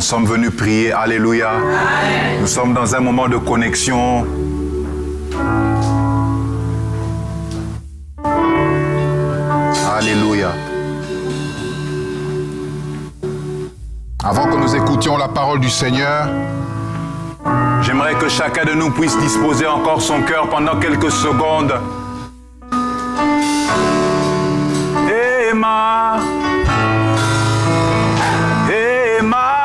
Nous sommes venus prier. Alléluia. Amen. Nous sommes dans un moment de connexion. Alléluia. Avant que nous écoutions la parole du Seigneur, j'aimerais que chacun de nous puisse disposer encore son cœur pendant quelques secondes. Emma, Emma,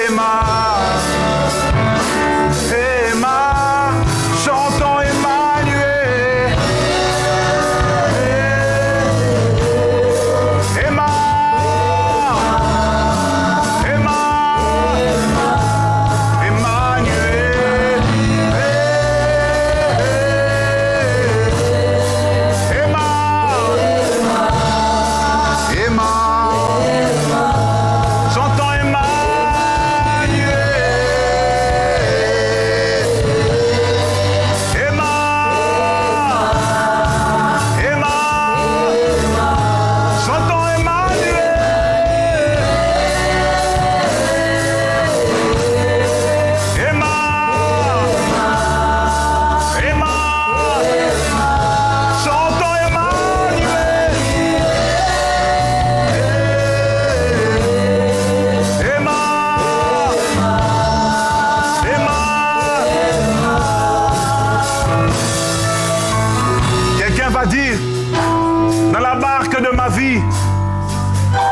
Emma, Emma, chantons Emmanuel.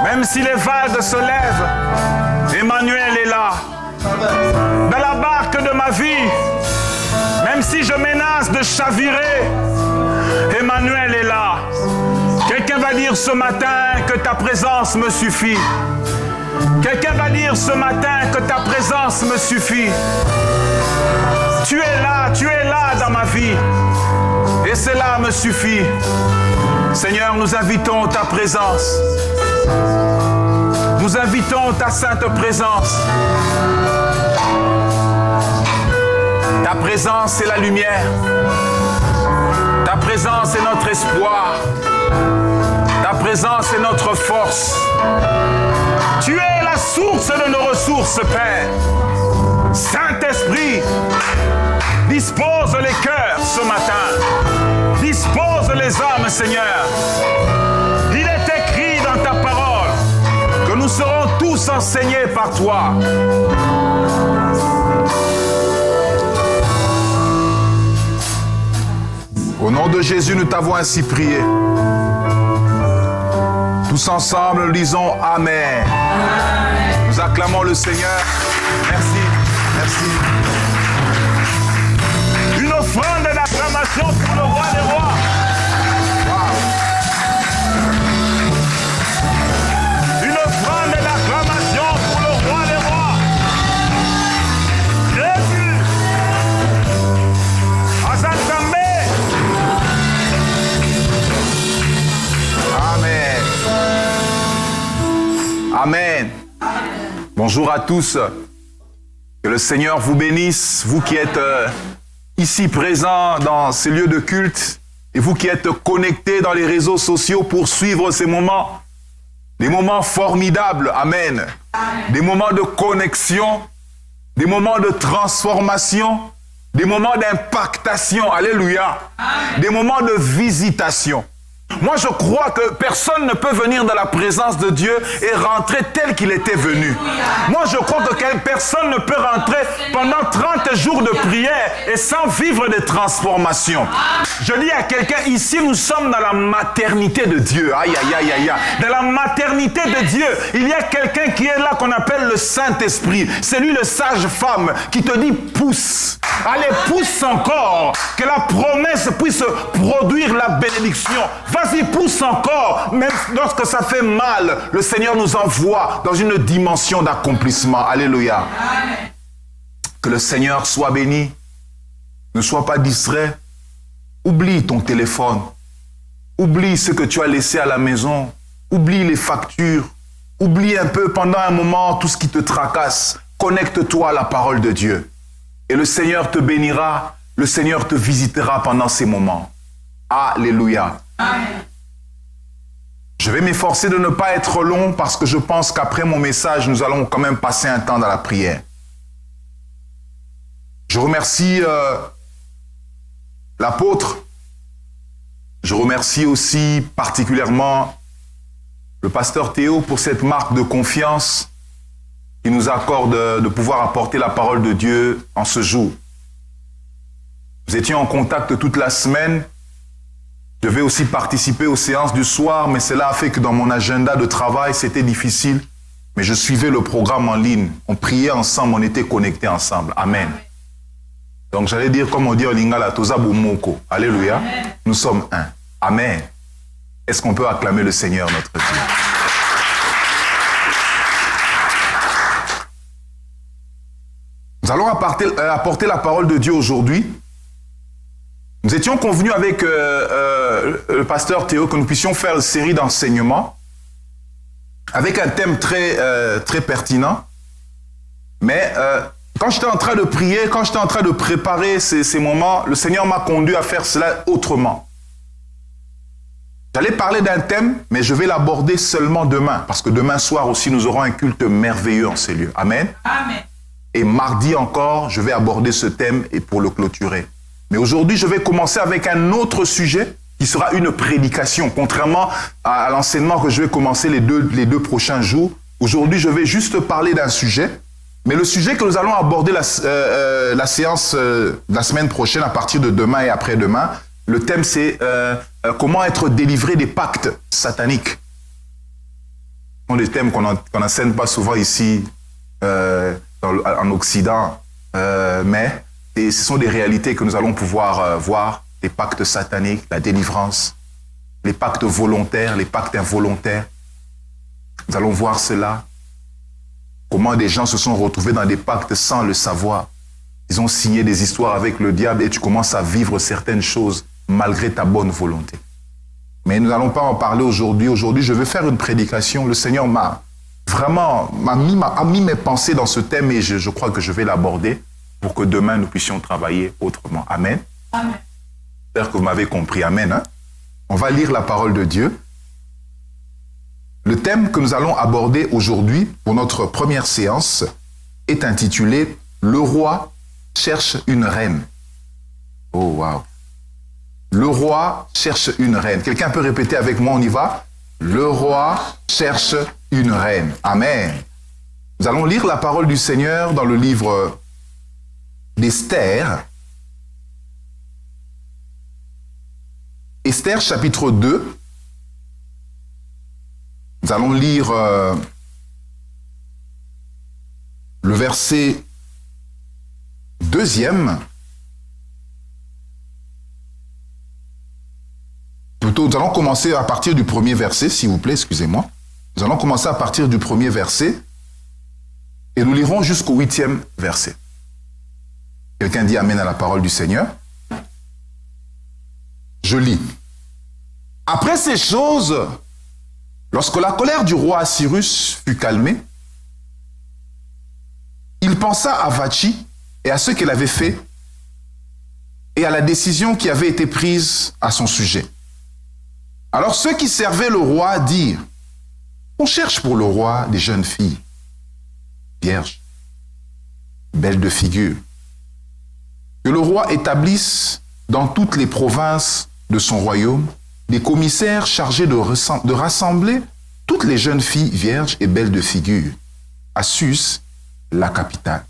Même si les vagues se lèvent, Emmanuel est là. Dans la barque de ma vie, même si je menace de chavirer, Emmanuel est là. Quelqu'un va dire ce matin que ta présence me suffit. Quelqu'un va dire ce matin que ta présence me suffit. Tu es là dans ma vie. Et cela me suffit. Seigneur, nous invitons ta présence. Nous invitons ta sainte présence. Ta présence est la lumière. Ta présence est notre espoir. Ta présence est notre force. Tu es la source de nos ressources, Père. Saint-Esprit, dispose les cœurs ce matin. Dispose les âmes, Seigneur. Il est écrit dans ta parole que nous serons tous enseignés par toi. Au nom de Jésus, nous t'avons ainsi prié. Tous ensemble, nous disons Amen. Amen. Nous acclamons le Seigneur. Merci, merci. Une offrande d'acclamation pour le roi des rois. Wow. Une offrande d'acclamation pour le roi des rois. Jésus. Azatambe. Amen. Amen. Bonjour à tous. Que le Seigneur vous bénisse, vous qui êtes ici présents dans ces lieux de culte et vous qui êtes connectés dans les réseaux sociaux pour suivre ces moments, des moments formidables, amen. Des moments de connexion, des moments de transformation, des moments d'impactation, alléluia, des moments de visitation. Moi, je crois que personne ne peut venir dans la présence de Dieu et rentrer tel qu'il était venu. Moi, je crois que personne ne peut rentrer pendant 30 jours de prière et sans vivre des transformations. Je dis à quelqu'un, ici, nous sommes dans la maternité de Dieu. Aïe, aïe, aïe, aïe, aïe. Dans la maternité de Dieu, il y a quelqu'un qui est là qu'on appelle le Saint-Esprit. C'est lui le sage-femme qui te dit pousse. Allez, pousse encore. Que la promesse puisse produire la bénédiction. Vas-y, pousse encore. Même lorsque ça fait mal, le Seigneur nous envoie dans une dimension d'accomplissement. Alléluia. Amen. Que le Seigneur soit béni. Ne sois pas distrait. Oublie ton téléphone. Oublie ce que tu as laissé à la maison. Oublie les factures. Oublie un peu pendant un moment tout ce qui te tracasse. Connecte-toi à la parole de Dieu. Et le Seigneur te bénira, le Seigneur te visitera pendant ces moments. Alléluia. Amen. Je vais m'efforcer de ne pas être long parce que je pense qu'après mon message, nous allons quand même passer un temps dans la prière. Je remercie l'apôtre. Je remercie aussi particulièrement le pasteur Théo pour cette marque de confiance qui nous accorde de pouvoir apporter la parole de Dieu en ce jour. Nous étions en contact toute la semaine. Je devais aussi participer aux séances du soir, mais cela a fait que dans mon agenda de travail, c'était difficile. Mais je suivais le programme en ligne. On priait ensemble, on était connectés ensemble. Amen. Donc j'allais dire, comme on dit en lingala, toza bomoko. Alléluia. Amen. Nous sommes un. Amen. Est-ce qu'on peut acclamer le Seigneur, notre Dieu? Nous allons apporter la parole de Dieu aujourd'hui. Nous étions convenus avec le pasteur Théo que nous puissions faire une série d'enseignements avec un thème très pertinent. Mais quand j'étais en train de prier, quand j'étais en train de préparer ces moments, le Seigneur m'a conduit à faire cela autrement. J'allais parler d'un thème, mais je vais l'aborder seulement demain, parce que demain soir aussi, nous aurons un culte merveilleux en ces lieux. Amen. Amen. Et mardi encore, je vais aborder ce thème et pour le clôturer. Mais aujourd'hui, je vais commencer avec un autre sujet qui sera une prédication, contrairement à l'enseignement que je vais commencer les deux prochains jours. Aujourd'hui, je vais juste parler d'un sujet, mais le sujet que nous allons aborder la séance la semaine prochaine, à partir de demain et après-demain, le thème c'est comment être délivré des pactes sataniques. Ce sont des thèmes qu'on n'enseigne pas souvent ici en Occident, mais ce sont des réalités que nous allons pouvoir voir, les pactes sataniques, la délivrance, les pactes volontaires, les pactes involontaires. Nous allons voir cela, comment des gens se sont retrouvés dans des pactes sans le savoir. Ils ont signé des histoires avec le diable et tu commences à vivre certaines choses malgré ta bonne volonté. Mais nous n'allons pas en parler aujourd'hui. Aujourd'hui, je veux faire une prédication. Le Seigneur m'a mis mes pensées dans ce thème et je crois que je vais l'aborder pour que demain, nous puissions travailler autrement. Amen. Amen. J'espère que vous m'avez compris. Amen. Hein? On va lire la parole de Dieu. Le thème que nous allons aborder aujourd'hui pour notre première séance est intitulé « Le roi cherche une reine ». Oh, wow. Le roi cherche une reine. Quelqu'un peut répéter avec moi, on y va? Le roi cherche une reine. Amen. Nous allons lire la parole du Seigneur dans le livre d'Esther. Esther, chapitre 2. Nous allons lire le verset 2e. Plutôt, nous allons commencer à partir du premier verset, s'il vous plaît, excusez-moi. Nous allons commencer à partir du premier verset et nous lirons jusqu'au 8e verset. Quelqu'un dit Amen à la parole du Seigneur. Je lis. Après ces choses, lorsque la colère du roi Cyrus fut calmée, il pensa à Vachi et à ce qu'elle avait fait et à la décision qui avait été prise à son sujet. Alors ceux qui servaient le roi dirent, on cherche pour le roi des jeunes filles, vierges, belles de figure, que le roi établisse dans toutes les provinces de son royaume des commissaires chargés de rassembler toutes les jeunes filles vierges et belles de figure à Sus, la capitale.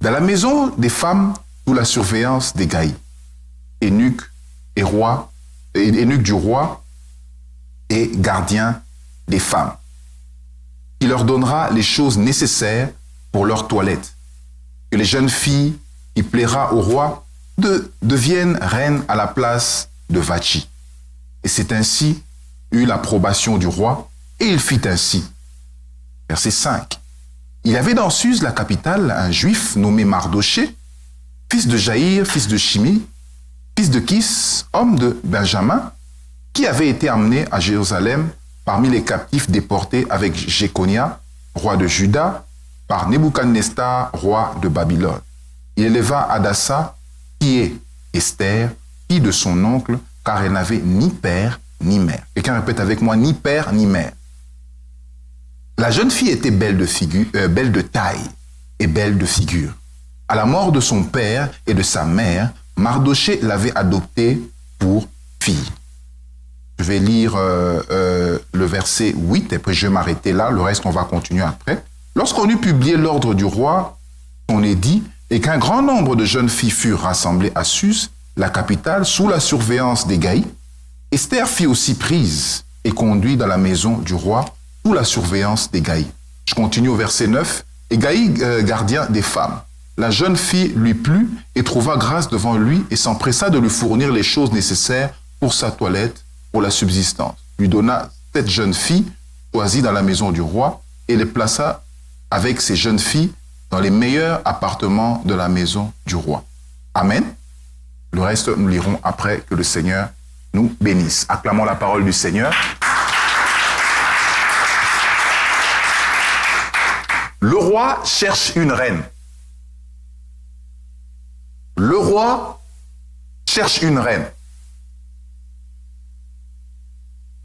Dans la maison des femmes sous la surveillance des Gaïs, eunuques du roi et gardiens des femmes. Il leur donnera les choses nécessaires pour leur toilette. Que les jeunes filles qui plaira au roi deviennent reines à la place de Vachi. Et c'est ainsi eut l'approbation du roi, et il fit ainsi. Verset 5. Il y avait dans Suse, la capitale, un juif nommé Mardoché, fils de Jaïr, fils de Shimi, fils de Kis, homme de Benjamin, qui avait été amené à Jérusalem parmi les captifs déportés avec Jéconia, roi de Juda, par Nebuchadnezzar, roi de Babylone. Il éleva Hadassa, qui est Esther, fille de son oncle, car elle n'avait ni père ni mère. Quelqu'un répète avec moi, ni père ni mère. La jeune fille était belle de taille et belle de figure. À la mort de son père et de sa mère, Mardoché l'avait adoptée pour fille. Je vais lire le verset 8, et puis je vais m'arrêter là, le reste on va continuer après. Lorsqu'on eut publié l'ordre du roi, on édit, et qu'un grand nombre de jeunes filles furent rassemblées à Suse, la capitale, sous la surveillance d'Hégaï, Esther fut aussi prise et conduite dans la maison du roi, sous la surveillance d'Hégaï. Je continue au verset 9. Hégaï, gardien des femmes. La jeune fille lui plut et trouva grâce devant lui et s'empressa de lui fournir les choses nécessaires pour sa toilette, pour la subsistance. Lui donna 7 jeunes filles choisies dans la maison du roi et les plaça avec ces jeunes filles dans les meilleurs appartements de la maison du roi. Amen. Le reste, nous lirons après que le Seigneur nous bénisse. Acclamons la parole du Seigneur. Le roi cherche une reine. Le roi cherche une reine.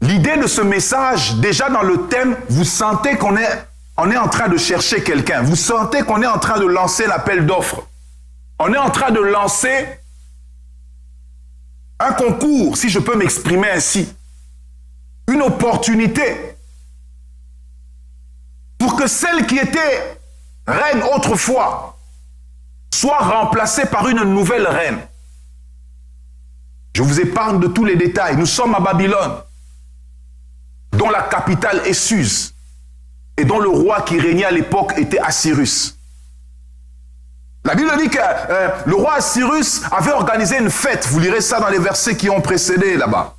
L'idée de ce message, déjà dans le thème, vous sentez qu'on est en train de chercher quelqu'un. Vous sentez qu'on est en train de lancer l'appel d'offres. On est en train de lancer un concours, si je peux m'exprimer ainsi. Une opportunité pour que celle qui était reine autrefois soit remplacée par une nouvelle reine. Je vous épargne de tous les détails. Nous sommes à Babylone, dont la capitale est Suse, et dont le roi qui régnait à l'époque était Assyrus. La Bible dit que le roi Assyrus avait organisé une fête. Vous lirez ça dans les versets qui ont précédé là-bas.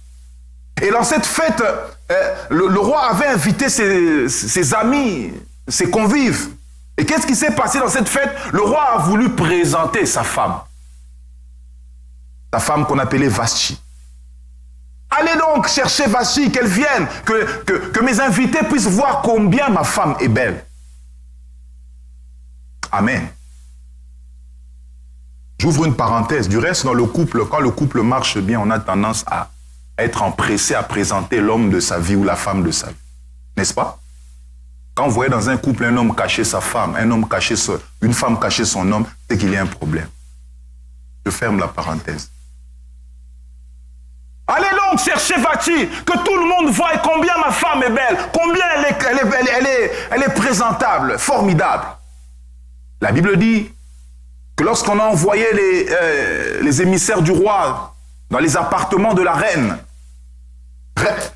Et dans cette fête, le roi avait invité ses amis, ses convives. Et qu'est-ce qui s'est passé dans cette fête? Le roi a voulu présenter sa femme. Sa femme qu'on appelait Vashti. Allez donc chercher Vashti, qu'elle vienne, que mes invités puissent voir combien ma femme est belle. Amen. J'ouvre une parenthèse. Du reste, dans le couple, quand le couple marche bien, on a tendance à être empressé à présenter l'homme de sa vie ou la femme de sa vie. N'est-ce pas? Quand vous voyez dans un couple un homme cacher sa femme, une femme cacher son homme, c'est qu'il y a un problème. Je ferme la parenthèse. Allez donc chercher Vashti, que tout le monde voie combien ma femme est belle, combien elle est présentable, formidable. La Bible dit que lorsqu'on a envoyé les émissaires du roi dans les appartements de la reine,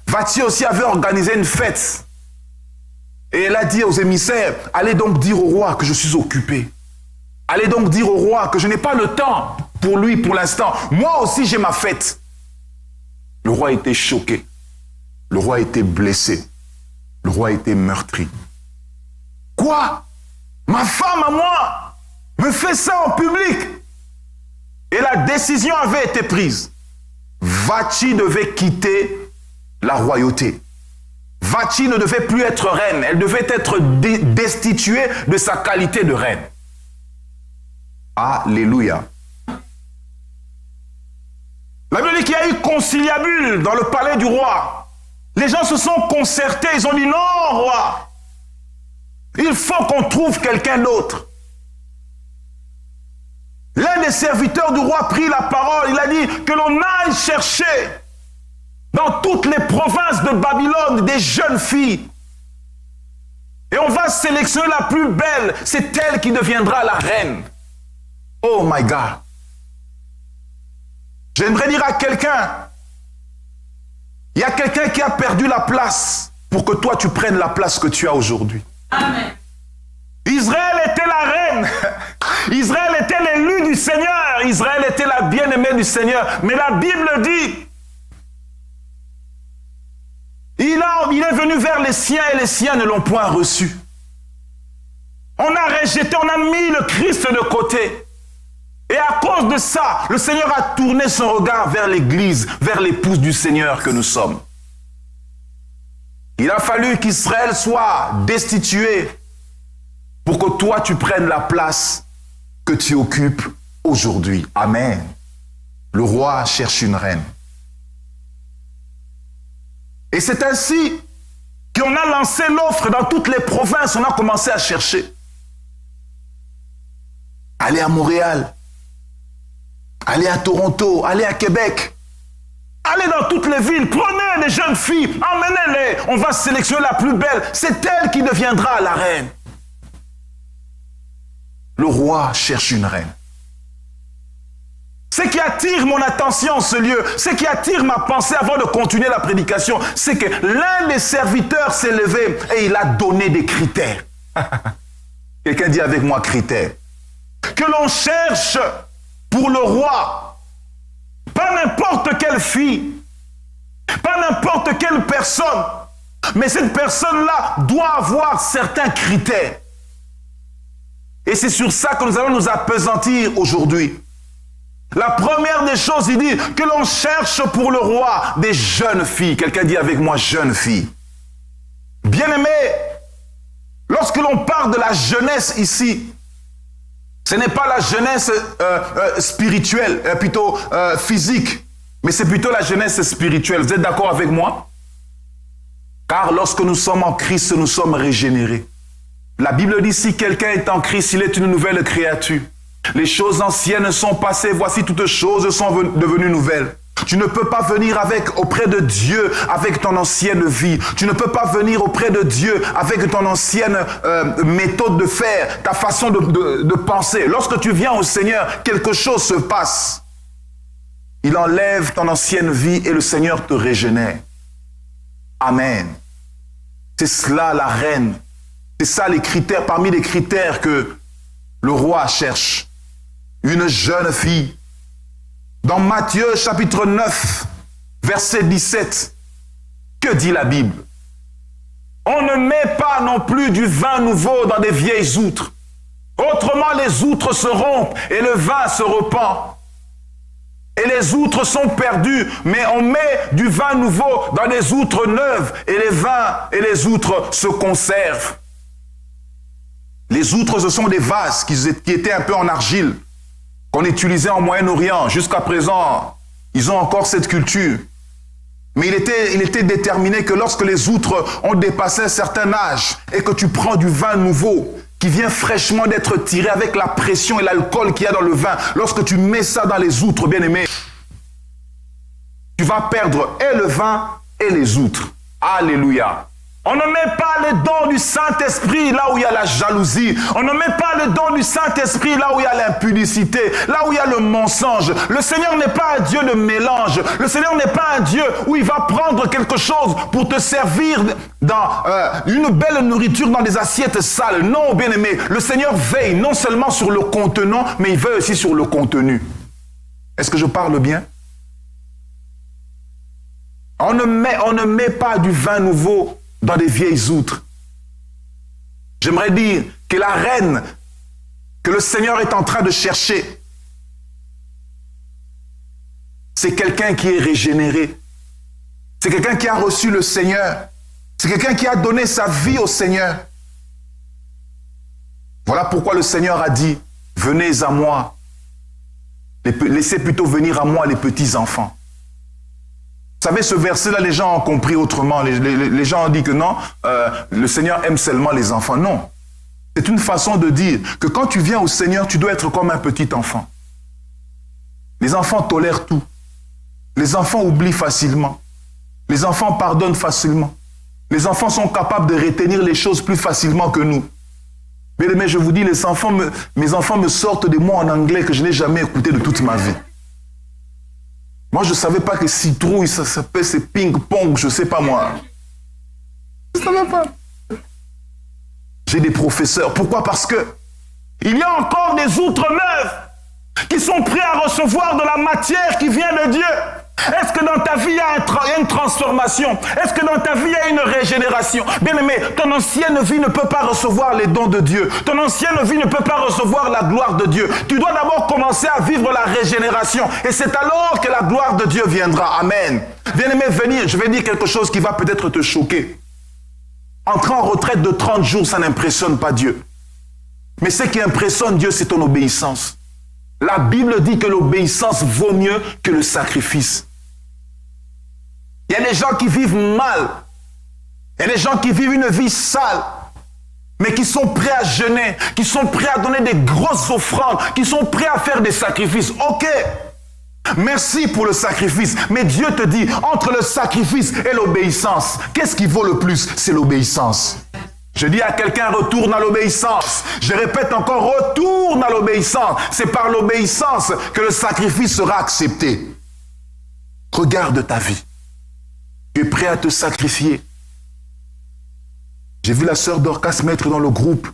Vashti aussi avait organisé une fête. Et elle a dit aux émissaires, allez donc dire au roi que je suis occupé. Allez donc dire au roi que je n'ai pas le temps pour lui pour l'instant. Moi aussi j'ai ma fête. Le roi était choqué. Le roi était blessé. Le roi était meurtri. Quoi? Ma femme à moi me fait ça en public. Et la décision avait été prise. Vashti devait quitter la royauté. Vashti ne devait plus être reine. Elle devait être destituée de sa qualité de reine. Alléluia. La Bible dit qu'il y a eu conciliabule dans le palais du roi. Les gens se sont concertés. Ils ont dit non, roi. Il faut qu'on trouve quelqu'un d'autre. L'un des serviteurs du roi prit la parole. Il a dit que l'on aille chercher dans toutes les provinces de Babylone des jeunes filles. Et on va sélectionner la plus belle. C'est elle qui deviendra la reine. Oh my God. J'aimerais dire à quelqu'un, il y a quelqu'un qui a perdu la place pour que toi tu prennes la place que tu as aujourd'hui. Amen. Israël était la reine. Israël était l'élu du Seigneur. Israël était la bien-aimée du Seigneur. Mais la Bible dit, il est venu vers les siens et les siens ne l'ont point reçu. On a rejeté, on a mis le Christ de côté. Et à cause de ça, le Seigneur a tourné son regard vers l'Église, vers l'épouse du Seigneur que nous sommes. Il a fallu qu'Israël soit destitué pour que toi, tu prennes la place que tu occupes aujourd'hui. Amen. Le roi cherche une reine. Et c'est ainsi qu'on a lancé l'offre dans toutes les provinces. On a commencé à chercher. Allez à Montréal. Allez à Toronto. Allez à Québec. Allez dans toutes les villes. Prenez les jeunes filles. Emmenez-les. On va sélectionner la plus belle. C'est elle qui deviendra la reine. Le roi cherche une reine. Ce qui attire mon attention en ce lieu, ce qui attire ma pensée avant de continuer la prédication, c'est que l'un des serviteurs s'est levé et il a donné des critères. Quelqu'un dit avec moi critères. Que l'on cherche pour le roi, pas n'importe quelle fille, pas n'importe quelle personne, mais cette personne-là doit avoir certains critères. Et c'est sur ça que nous allons nous appesantir aujourd'hui. La première des choses, il dit que l'on cherche pour le roi des jeunes filles. Quelqu'un dit avec moi, jeunes filles. Bien-aimés, lorsque l'on parle de la jeunesse ici, ce n'est pas la jeunesse spirituelle, plutôt physique, mais c'est plutôt la jeunesse spirituelle. Vous êtes d'accord avec moi? Car lorsque nous sommes en Christ, nous sommes régénérés. La Bible dit, si quelqu'un est en Christ, il est une nouvelle créature. Les choses anciennes sont passées, voici toutes choses sont devenues nouvelles. Tu ne peux pas venir auprès de Dieu avec ton ancienne vie. Tu ne peux pas venir auprès de Dieu avec ton ancienne méthode de faire, ta façon de penser. Lorsque tu viens au Seigneur, quelque chose se passe. Il enlève ton ancienne vie et le Seigneur te régénère. Amen. C'est cela la reine. C'est ça les critères, parmi les critères que le roi cherche. Une jeune fille. Dans Matthieu chapitre 9, verset 17, que dit la Bible? On ne met pas non plus du vin nouveau dans des vieilles outres. Autrement, les outres se rompent et le vin se repent. Et les outres sont perdues, mais on met du vin nouveau dans des outres neuves et les vins et les outres se conservent. Les outres, ce sont des vases qui étaient un peu en argile, qu'on utilisait en Moyen-Orient. Jusqu'à présent, ils ont encore cette culture. Mais il était déterminé que lorsque les outres ont dépassé un certain âge et que tu prends du vin nouveau qui vient fraîchement d'être tiré avec la pression et l'alcool qu'il y a dans le vin, lorsque tu mets ça dans les outres, bien-aimé, tu vas perdre et le vin et les outres. Alléluia. On ne met pas les dons du Saint-Esprit là où il y a la jalousie. On ne met pas les dons du Saint-Esprit là où il y a l'impudicité, là où il y a le mensonge. Le Seigneur n'est pas un Dieu de mélange. Le Seigneur n'est pas un Dieu où il va prendre quelque chose pour te servir dans une belle nourriture dans des assiettes sales. Non, bien-aimé, le Seigneur veille non seulement sur le contenant, mais il veille aussi sur le contenu. Est-ce que je parle bien? On ne met pas du vin nouveau dans des vieilles outres. J'aimerais dire que la reine que le Seigneur est en train de chercher, c'est quelqu'un qui est régénéré. C'est quelqu'un qui a reçu le Seigneur. C'est quelqu'un qui a donné sa vie au Seigneur. Voilà pourquoi le Seigneur a dit, venez à moi. Laissez plutôt venir à moi les petits enfants. Vous savez, ce verset-là, les gens ont compris autrement. Les gens ont dit que non, le Seigneur aime seulement les enfants. Non. C'est une façon de dire que quand tu viens au Seigneur, tu dois être comme un petit enfant. Les enfants tolèrent tout. Les enfants oublient facilement. Les enfants pardonnent facilement. Les enfants sont capables de retenir les choses plus facilement que nous. Mais je vous dis, mes enfants me sortent des mots en anglais que je n'ai jamais écoutés de toute ma vie. Moi, je ne savais pas que citrouille, ça s'appelle, c'est ping-pong, je ne sais pas moi. Je ne savais pas. J'ai des professeurs. Pourquoi? Parce que il y a encore des outres neuves qui sont prêts à recevoir de la matière qui vient de Dieu. Est-ce que dans ta vie, il y a une transformation? Est-ce que dans ta vie, il y a une régénération? Bien-aimé, ton ancienne vie ne peut pas recevoir les dons de Dieu. Ton ancienne vie ne peut pas recevoir la gloire de Dieu. Tu dois d'abord commencer à vivre la régénération. Et c'est alors que la gloire de Dieu viendra. Amen. Bien-aimé, je vais dire quelque chose qui va peut-être te choquer. Entrer en retraite de 30 jours, ça n'impressionne pas Dieu. Mais ce qui impressionne Dieu, c'est ton obéissance. La Bible dit que l'obéissance vaut mieux que le sacrifice. Il y a des gens qui vivent mal. Il y a des gens qui vivent une vie sale, mais qui sont prêts à jeûner, qui sont prêts à donner des grosses offrandes, qui sont prêts à faire des sacrifices. Ok, merci pour le sacrifice. Mais Dieu te dit, entre le sacrifice et l'obéissance, qu'est-ce qui vaut le plus? C'est l'obéissance. Je dis à quelqu'un, retourne à l'obéissance. Je répète encore, retourne à l'obéissance. C'est par l'obéissance que le sacrifice sera accepté. Regarde ta vie. Tu es prêt à te sacrifier. J'ai vu la sœur Dorcas mettre dans le groupe.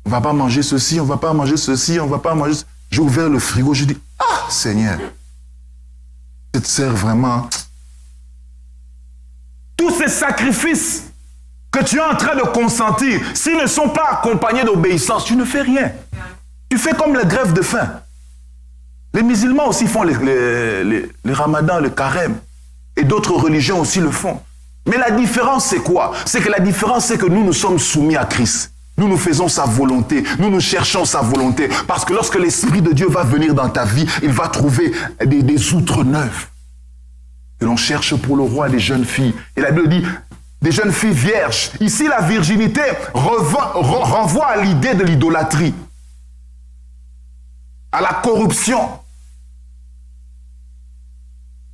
On ne va pas manger ceci, on ne va pas manger ceci, on ne va pas manger... J'ai ouvert le frigo, je dis, ah Seigneur, cette sœur vraiment... Tous ces sacrifices que tu es en train de consentir, s'ils ne sont pas accompagnés d'obéissance, tu ne fais rien. Tu fais comme la grève de faim. Les musulmans aussi font les ramadans, le carême. Et d'autres religions aussi le font. Mais la différence, c'est quoi? C'est que la différence, c'est que nous sommes soumis à Christ. Nous faisons sa volonté. Nous cherchons sa volonté. Parce que lorsque l'Esprit de Dieu va venir dans ta vie, il va trouver des outres neuves. Et l'on cherche pour le roi des jeunes filles. Et la Bible dit, des jeunes filles vierges. Ici, la virginité renvoie à l'idée de l'idolâtrie. À la corruption.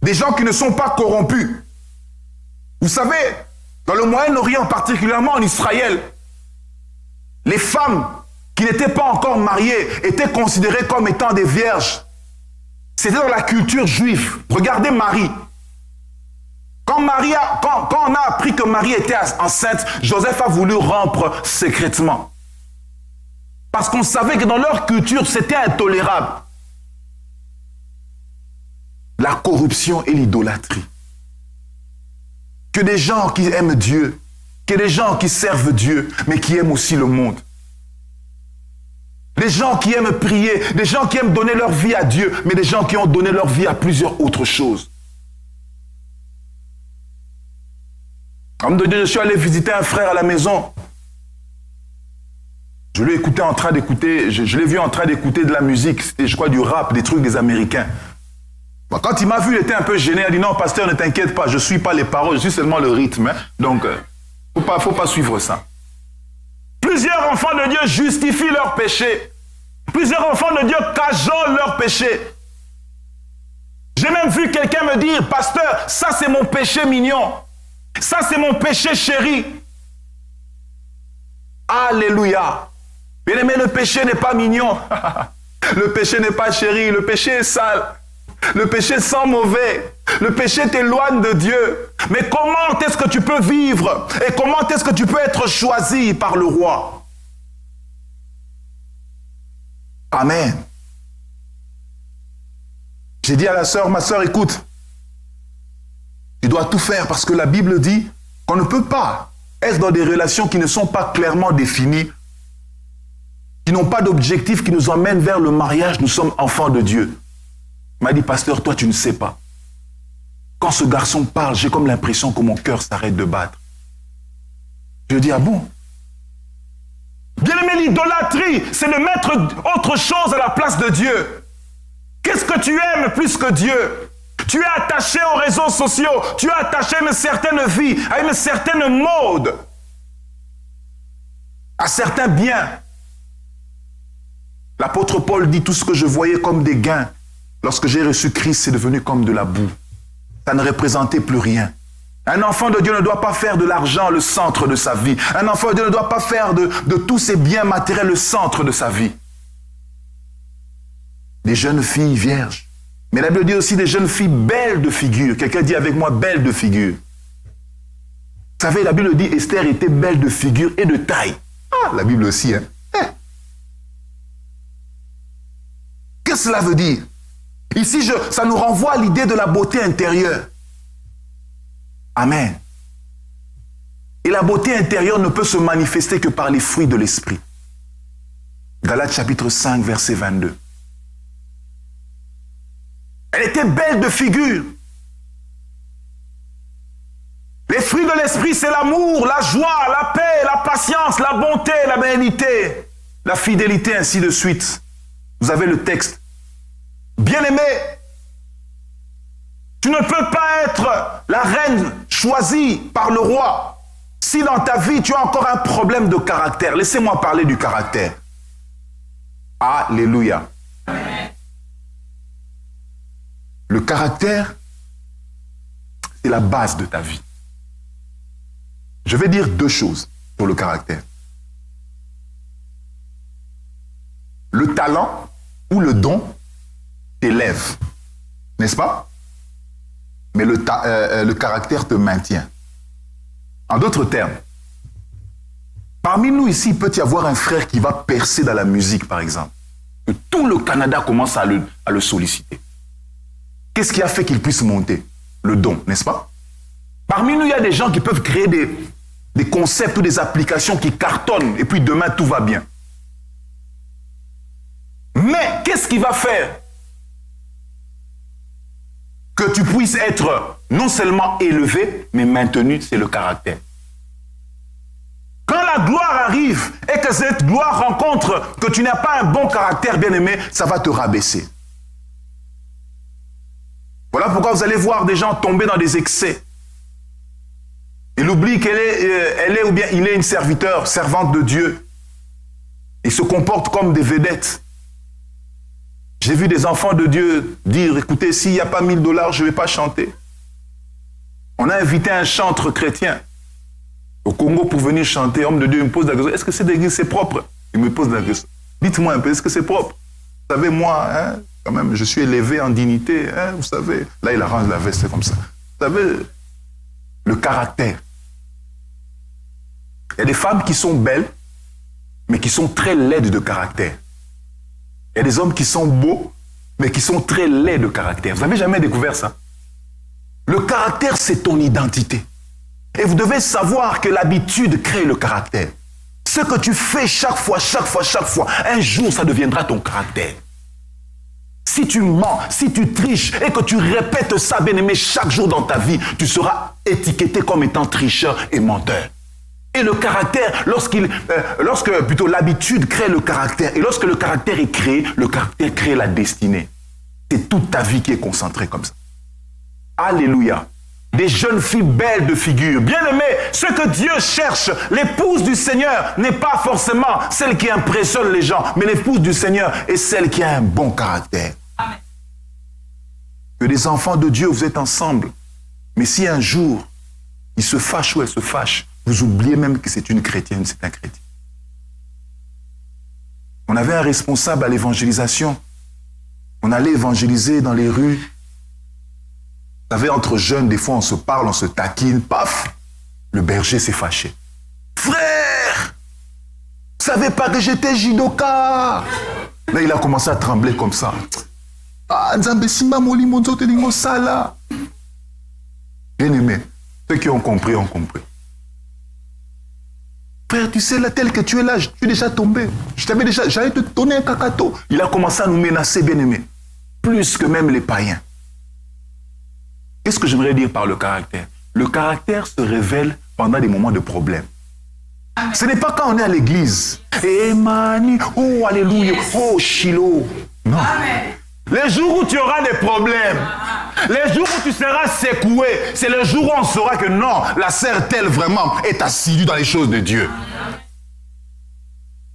Des gens qui ne sont pas corrompus. Vous savez, dans le Moyen-Orient, particulièrement en Israël, les femmes qui n'étaient pas encore mariées étaient considérées comme étant des vierges. C'était dans la culture juive. Regardez Marie. Quand on a appris que Marie était enceinte, Joseph a voulu rompre secrètement. Parce qu'on savait que dans leur culture, c'était intolérable. La corruption et l'idolâtrie. Que des gens qui aiment Dieu, que des gens qui servent Dieu, mais qui aiment aussi le monde. Des gens qui aiment prier, des gens qui aiment donner leur vie à Dieu, mais des gens qui ont donné leur vie à plusieurs autres choses. Homme de Dieu, je suis allé visiter un frère à la maison. Je l'ai écouté en train d'écouter, je l'ai vu en train d'écouter de la musique, c'était je crois du rap, des trucs des Américains. Bon, quand il m'a vu, il était un peu gêné, il a dit non pasteur, ne t'inquiète pas, je ne suis pas les paroles, je suis seulement le rythme. Hein. Donc, faut pas suivre ça. Plusieurs enfants de Dieu justifient leurs péchés. Plusieurs enfants de Dieu cajolent leurs péchés. J'ai même vu quelqu'un me dire, pasteur, ça c'est mon péché mignon. Ça c'est mon péché chéri. Alléluia. Bien aimé, le péché n'est pas mignon. Le péché n'est pas chéri. Le péché est sale. Le péché sent mauvais. Le péché t'éloigne de Dieu. Mais comment est-ce que tu peux vivre? Et comment est-ce que tu peux être choisi par le roi? Amen. J'ai dit à la sœur, ma sœur, écoute, tu dois tout faire parce que la Bible dit qu'on ne peut pas être dans des relations qui ne sont pas clairement définies, qui n'ont pas d'objectif, qui nous emmènent vers le mariage. Nous sommes enfants de Dieu. Il m'a dit, pasteur, toi, tu ne sais pas. Quand ce garçon parle, j'ai comme l'impression que mon cœur s'arrête de battre. Je dis, ah bon? Bien aimé, l'idolâtrie, c'est de mettre autre chose à la place de Dieu. Qu'est-ce que tu aimes plus que Dieu? Tu es attaché aux réseaux sociaux, tu es attaché à une certaine vie, à une certaine mode, à certains biens. L'apôtre Paul dit, tout ce que je voyais comme des gains, lorsque j'ai reçu Christ, c'est devenu comme de la boue. Ça ne représentait plus rien. Un enfant de Dieu ne doit pas faire de l'argent le centre de sa vie. Un enfant de Dieu ne doit pas faire de tous ses biens matériels le centre de sa vie. Des jeunes filles vierges. Mais la Bible dit aussi des jeunes filles belles de figure. Quelqu'un dit avec moi, belles de figure. Vous savez, la Bible dit Esther était belle de figure et de taille. Ah, la Bible aussi, hein. Qu'est-ce que cela veut dire? Ici, ça nous renvoie à l'idée de la beauté intérieure. Amen. Et la beauté intérieure ne peut se manifester que par les fruits de l'esprit. Galates chapitre 5, verset 22. Elle était belle de figure. Les fruits de l'esprit, c'est l'amour, la joie, la paix, la patience, la bonté, la bénignité, la fidélité, ainsi de suite. Vous avez le texte. Bien-aimé, tu ne peux pas être la reine choisie par le roi si dans ta vie tu as encore un problème de caractère. Laissez-moi parler du caractère. Alléluia. Amen. Le caractère, c'est la base de ta vie. Je vais dire deux choses sur le caractère. Le talent ou le don t'élève, n'est-ce pas? Mais le caractère te maintient. En d'autres termes, parmi nous ici, il peut y avoir un frère qui va percer dans la musique, par exemple. Que tout le Canada commence à le solliciter. Qu'est-ce qui a fait qu'il puisse monter? Le don, n'est-ce pas? Parmi nous, il y a des gens qui peuvent créer des concepts ou des applications qui cartonnent et puis demain, tout va bien. Mais qu'est-ce qui va faire que tu puisses être non seulement élevé, mais maintenu? C'est le caractère. Quand la gloire arrive et que cette gloire rencontre que tu n'as pas un bon caractère, bien-aimé, ça va te rabaisser. Voilà pourquoi vous allez voir des gens tomber dans des excès. Il oublie qu'elle est ou bien il est une servante de Dieu. Il se comporte comme des vedettes. J'ai vu des enfants de Dieu dire, écoutez, s'il n'y a pas $1000, je ne vais pas chanter. On a invité un chantre chrétien au Congo pour venir chanter. Homme de Dieu, il me pose la question, est-ce que cette église c'est propre? Il me pose la question. Dites-moi un peu, est-ce que c'est propre? Vous savez, moi, quand même, je suis élevé en dignité, vous savez. Là, il arrange la veste comme ça. Vous savez, le caractère. Il y a des femmes qui sont belles, mais qui sont très laides de caractère. Il y a des hommes qui sont beaux, mais qui sont très laids de caractère. Vous n'avez jamais découvert ça? Le caractère, c'est ton identité. Et vous devez savoir que l'habitude crée le caractère. Ce que tu fais chaque fois, un jour, ça deviendra ton caractère. Si tu mens, si tu triches et que tu répètes ça, bien-aimé, chaque jour dans ta vie, tu seras étiqueté comme étant tricheur et menteur. Et le caractère, lorsque plutôt l'habitude crée le caractère, et lorsque le caractère est créé, le caractère crée la destinée. C'est toute ta vie qui est concentrée comme ça. Alléluia. Des jeunes filles belles de figure. Bien-aimées, ce que Dieu cherche, l'épouse du Seigneur n'est pas forcément celle qui impressionne les gens, mais l'épouse du Seigneur est celle qui a un bon caractère. Amen. Que les enfants de Dieu, vous êtes ensemble. Mais si un jour, ils se fâchent ou elles se fâchent, vous oubliez même que c'est une chrétienne, c'est un chrétien. On avait un responsable à l'évangélisation. On allait évangéliser dans les rues. Vous savez, entre jeunes, des fois, on se parle, on se taquine, paf, le berger s'est fâché. Frère, vous savez pas que j'étais judoka? Là, il a commencé à trembler comme ça. Ah, Nzambe Simba Moli Monzo Telingo Sala. Bien-aimé, ceux qui ont compris, ont compris. Frère, tu sais, là, tel que tu es là, je suis déjà tombé. J'allais te donner un cacato. Il a commencé à nous menacer, bien-aimé. Plus que même les païens. Qu'est-ce que j'aimerais dire par le caractère? Le caractère se révèle pendant des moments de problème. Amen. Ce n'est pas quand on est à l'église. Emmanuel, oh, alléluia, oh, Shiloh. Non. Amen. Les jours où tu auras des problèmes, les jours où tu seras secoué, c'est le jour où on saura que non, la sœur telle vraiment est assidue dans les choses de Dieu.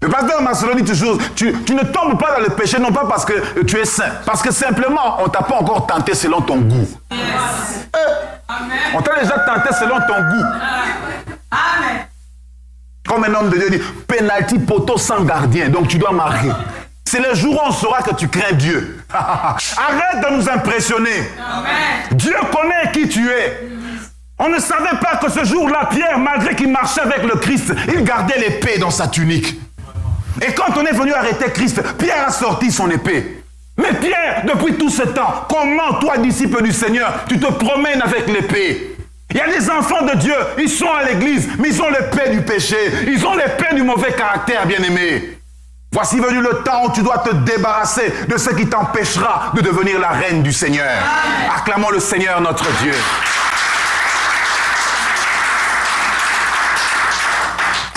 Le pasteur Marcelo dit toujours, tu ne tombes pas dans le péché, non pas parce que tu es saint, parce que simplement, on ne t'a pas encore tenté selon ton goût. Yes. On t'a déjà tenté selon ton goût. Amen. Comme un homme de Dieu dit, penalty poteau sans gardien, donc tu dois marquer. C'est le jour où on saura que tu crains Dieu. Arrête de nous impressionner. Amen. Dieu connaît qui tu es. On ne savait pas que ce jour-là, Pierre, malgré qu'il marchait avec le Christ, il gardait l'épée dans sa tunique. Et quand on est venu arrêter Christ, Pierre a sorti son épée. Mais Pierre, depuis tout ce temps, comment toi, disciple du Seigneur, tu te promènes avec l'épée? Il y a des enfants de Dieu, ils sont à l'église, mais ils ont l'épée du péché, ils ont l'épée du mauvais caractère, bien-aimé. Voici venu le temps où tu dois te débarrasser de ce qui t'empêchera de devenir la reine du Seigneur. Amen. Acclamons le Seigneur notre Dieu.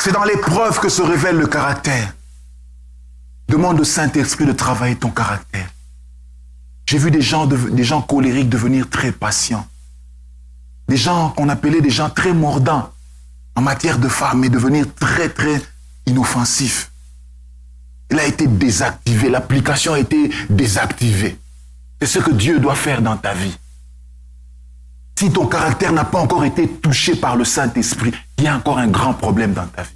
C'est dans l'épreuve que se révèle le caractère. Demande au Saint-Esprit de travailler ton caractère. J'ai vu des gens colériques devenir très patients. Des gens qu'on appelait des gens très mordants en matière de femmes et devenir très, très inoffensifs. Il a été désactivé, l'application a été désactivée. C'est ce que Dieu doit faire dans ta vie. Si ton caractère n'a pas encore été touché par le Saint-Esprit, il y a encore un grand problème dans ta vie.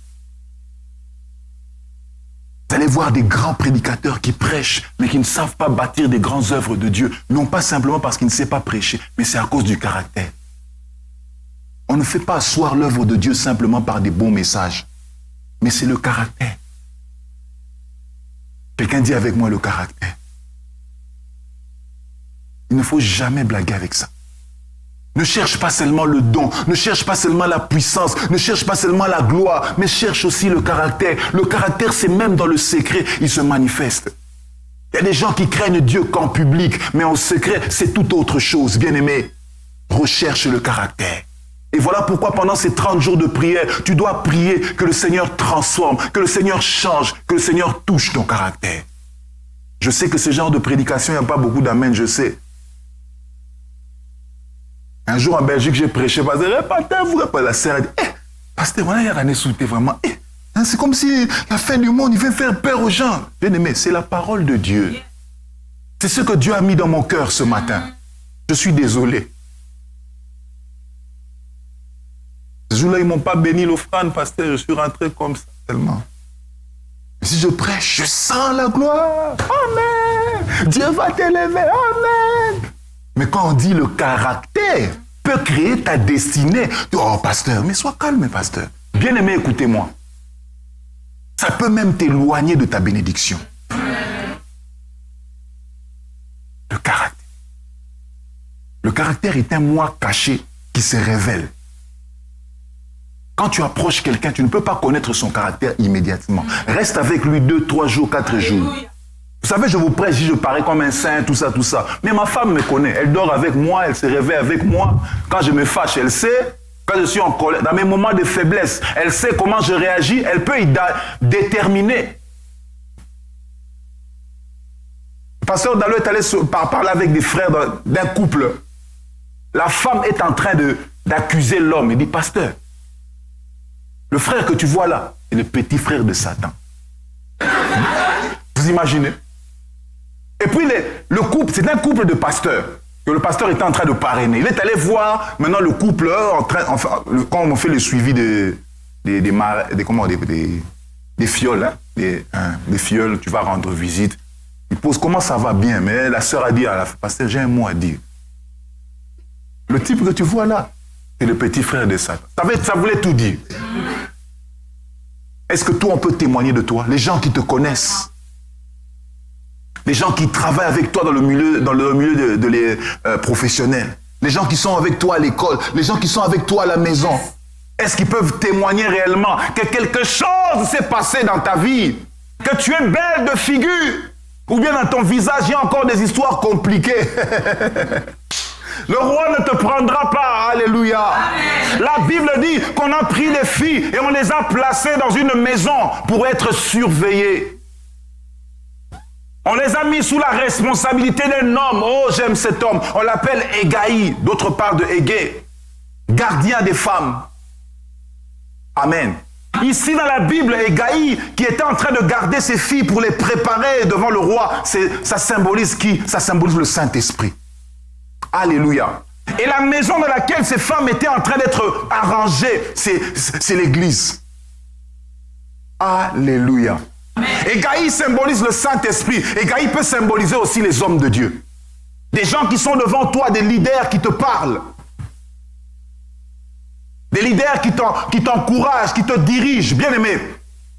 Vous allez voir des grands prédicateurs qui prêchent, mais qui ne savent pas bâtir des grandes œuvres de Dieu. Non pas simplement parce qu'ils ne savent pas prêcher, mais c'est à cause du caractère. On ne fait pas asseoir l'œuvre de Dieu simplement par des beaux messages, mais c'est le caractère. Quelqu'un dit avec moi le caractère. Il ne faut jamais blaguer avec ça. Ne cherche pas seulement le don, ne cherche pas seulement la puissance, ne cherche pas seulement la gloire, mais cherche aussi le caractère. Le caractère, c'est même dans le secret, il se manifeste. Il y a des gens qui craignent Dieu qu'en public, mais en secret, c'est tout autre chose. Bien-aimé, recherche le caractère. Et voilà pourquoi pendant ces 30 jours de prière, tu dois prier que le Seigneur transforme, que le Seigneur change, que le Seigneur touche ton caractère. Je sais que ce genre de prédication, il n'y a pas beaucoup d'amen, je sais. Un jour en Belgique, j'ai prêché, pasteur, vous rappelez la sœur, elle dit, pasteur, voilà, il y a rien sauté vraiment. C'est comme si la fin du monde, il veut faire peur aux gens. Bien aimé, c'est la parole de Dieu. C'est ce que Dieu a mis dans mon cœur ce matin. Je suis désolé. Ce jour-là, ils ne m'ont pas béni l'offrande, pasteur, je suis rentré comme ça, tellement. Mais si je prêche, je sens la gloire. Amen. Dieu va t'élever. Amen. Mais quand on dit le caractère peut créer ta destinée, oh pasteur, mais sois calme, pasteur. Bien-aimé, écoutez-moi. Ça peut même t'éloigner de ta bénédiction. Le caractère. Le caractère est un moi caché qui se révèle. Quand tu approches quelqu'un, tu ne peux pas connaître son caractère immédiatement. Reste avec lui 2, 3 jours, 4 jours. Vous savez, je vous prêche, je parais comme un saint, tout ça, tout ça. Mais ma femme me connaît. Elle dort avec moi, elle se réveille avec moi. Quand je me fâche, elle sait. Quand je suis en colère, dans mes moments de faiblesse, elle sait comment je réagis. Elle peut y déterminer. Le pasteur Dalo est allé parler avec des frères d'un couple. La femme est en train d'accuser l'homme. Il dit, pasteur, le frère que tu vois là, c'est le petit frère de Satan. Vous imaginez? Et puis le couple, c'est un couple de pasteurs que le pasteur était en train de parrainer. Il est allé voir maintenant le couple quand on fait le suivi des fioles, hein, des fioles, tu vas rendre visite. Il pose comment ça va bien, mais la sœur a dit à la pasteur, j'ai un mot à dire. Le type que tu vois là, c'est le petit frère de Satan. Ça voulait tout dire. Est-ce que toi, on peut témoigner de toi? Les gens qui te connaissent, les gens qui travaillent avec toi dans le milieu professionnel, les gens qui sont avec toi à l'école, les gens qui sont avec toi à la maison, est-ce qu'ils peuvent témoigner réellement que quelque chose s'est passé dans ta vie, que tu es belle de figure, ou bien dans ton visage, il y a encore des histoires compliquées? Le roi ne te prendra pas, alléluia. Amen. La Bible dit qu'on a pris les filles et on les a placées dans une maison pour être surveillées. On les a mis sous la responsabilité d'un homme. Oh, j'aime cet homme. On l'appelle Égaï. D'autres parlent de Égé. Gardien des femmes. Amen. Ici dans la Bible, Égaï, qui était en train de garder ses filles pour les préparer devant le roi, ça symbolise qui? Ça symbolise le Saint-Esprit. Alléluia. Et la maison dans laquelle ces femmes étaient en train d'être arrangées, c'est l'église. Alléluia. Égaï symbolise le Saint-Esprit. Égaï peut symboliser aussi les hommes de Dieu. Des gens qui sont devant toi, des leaders qui te parlent. Des leaders qui t'encouragent, qui te dirigent. Bien aimé,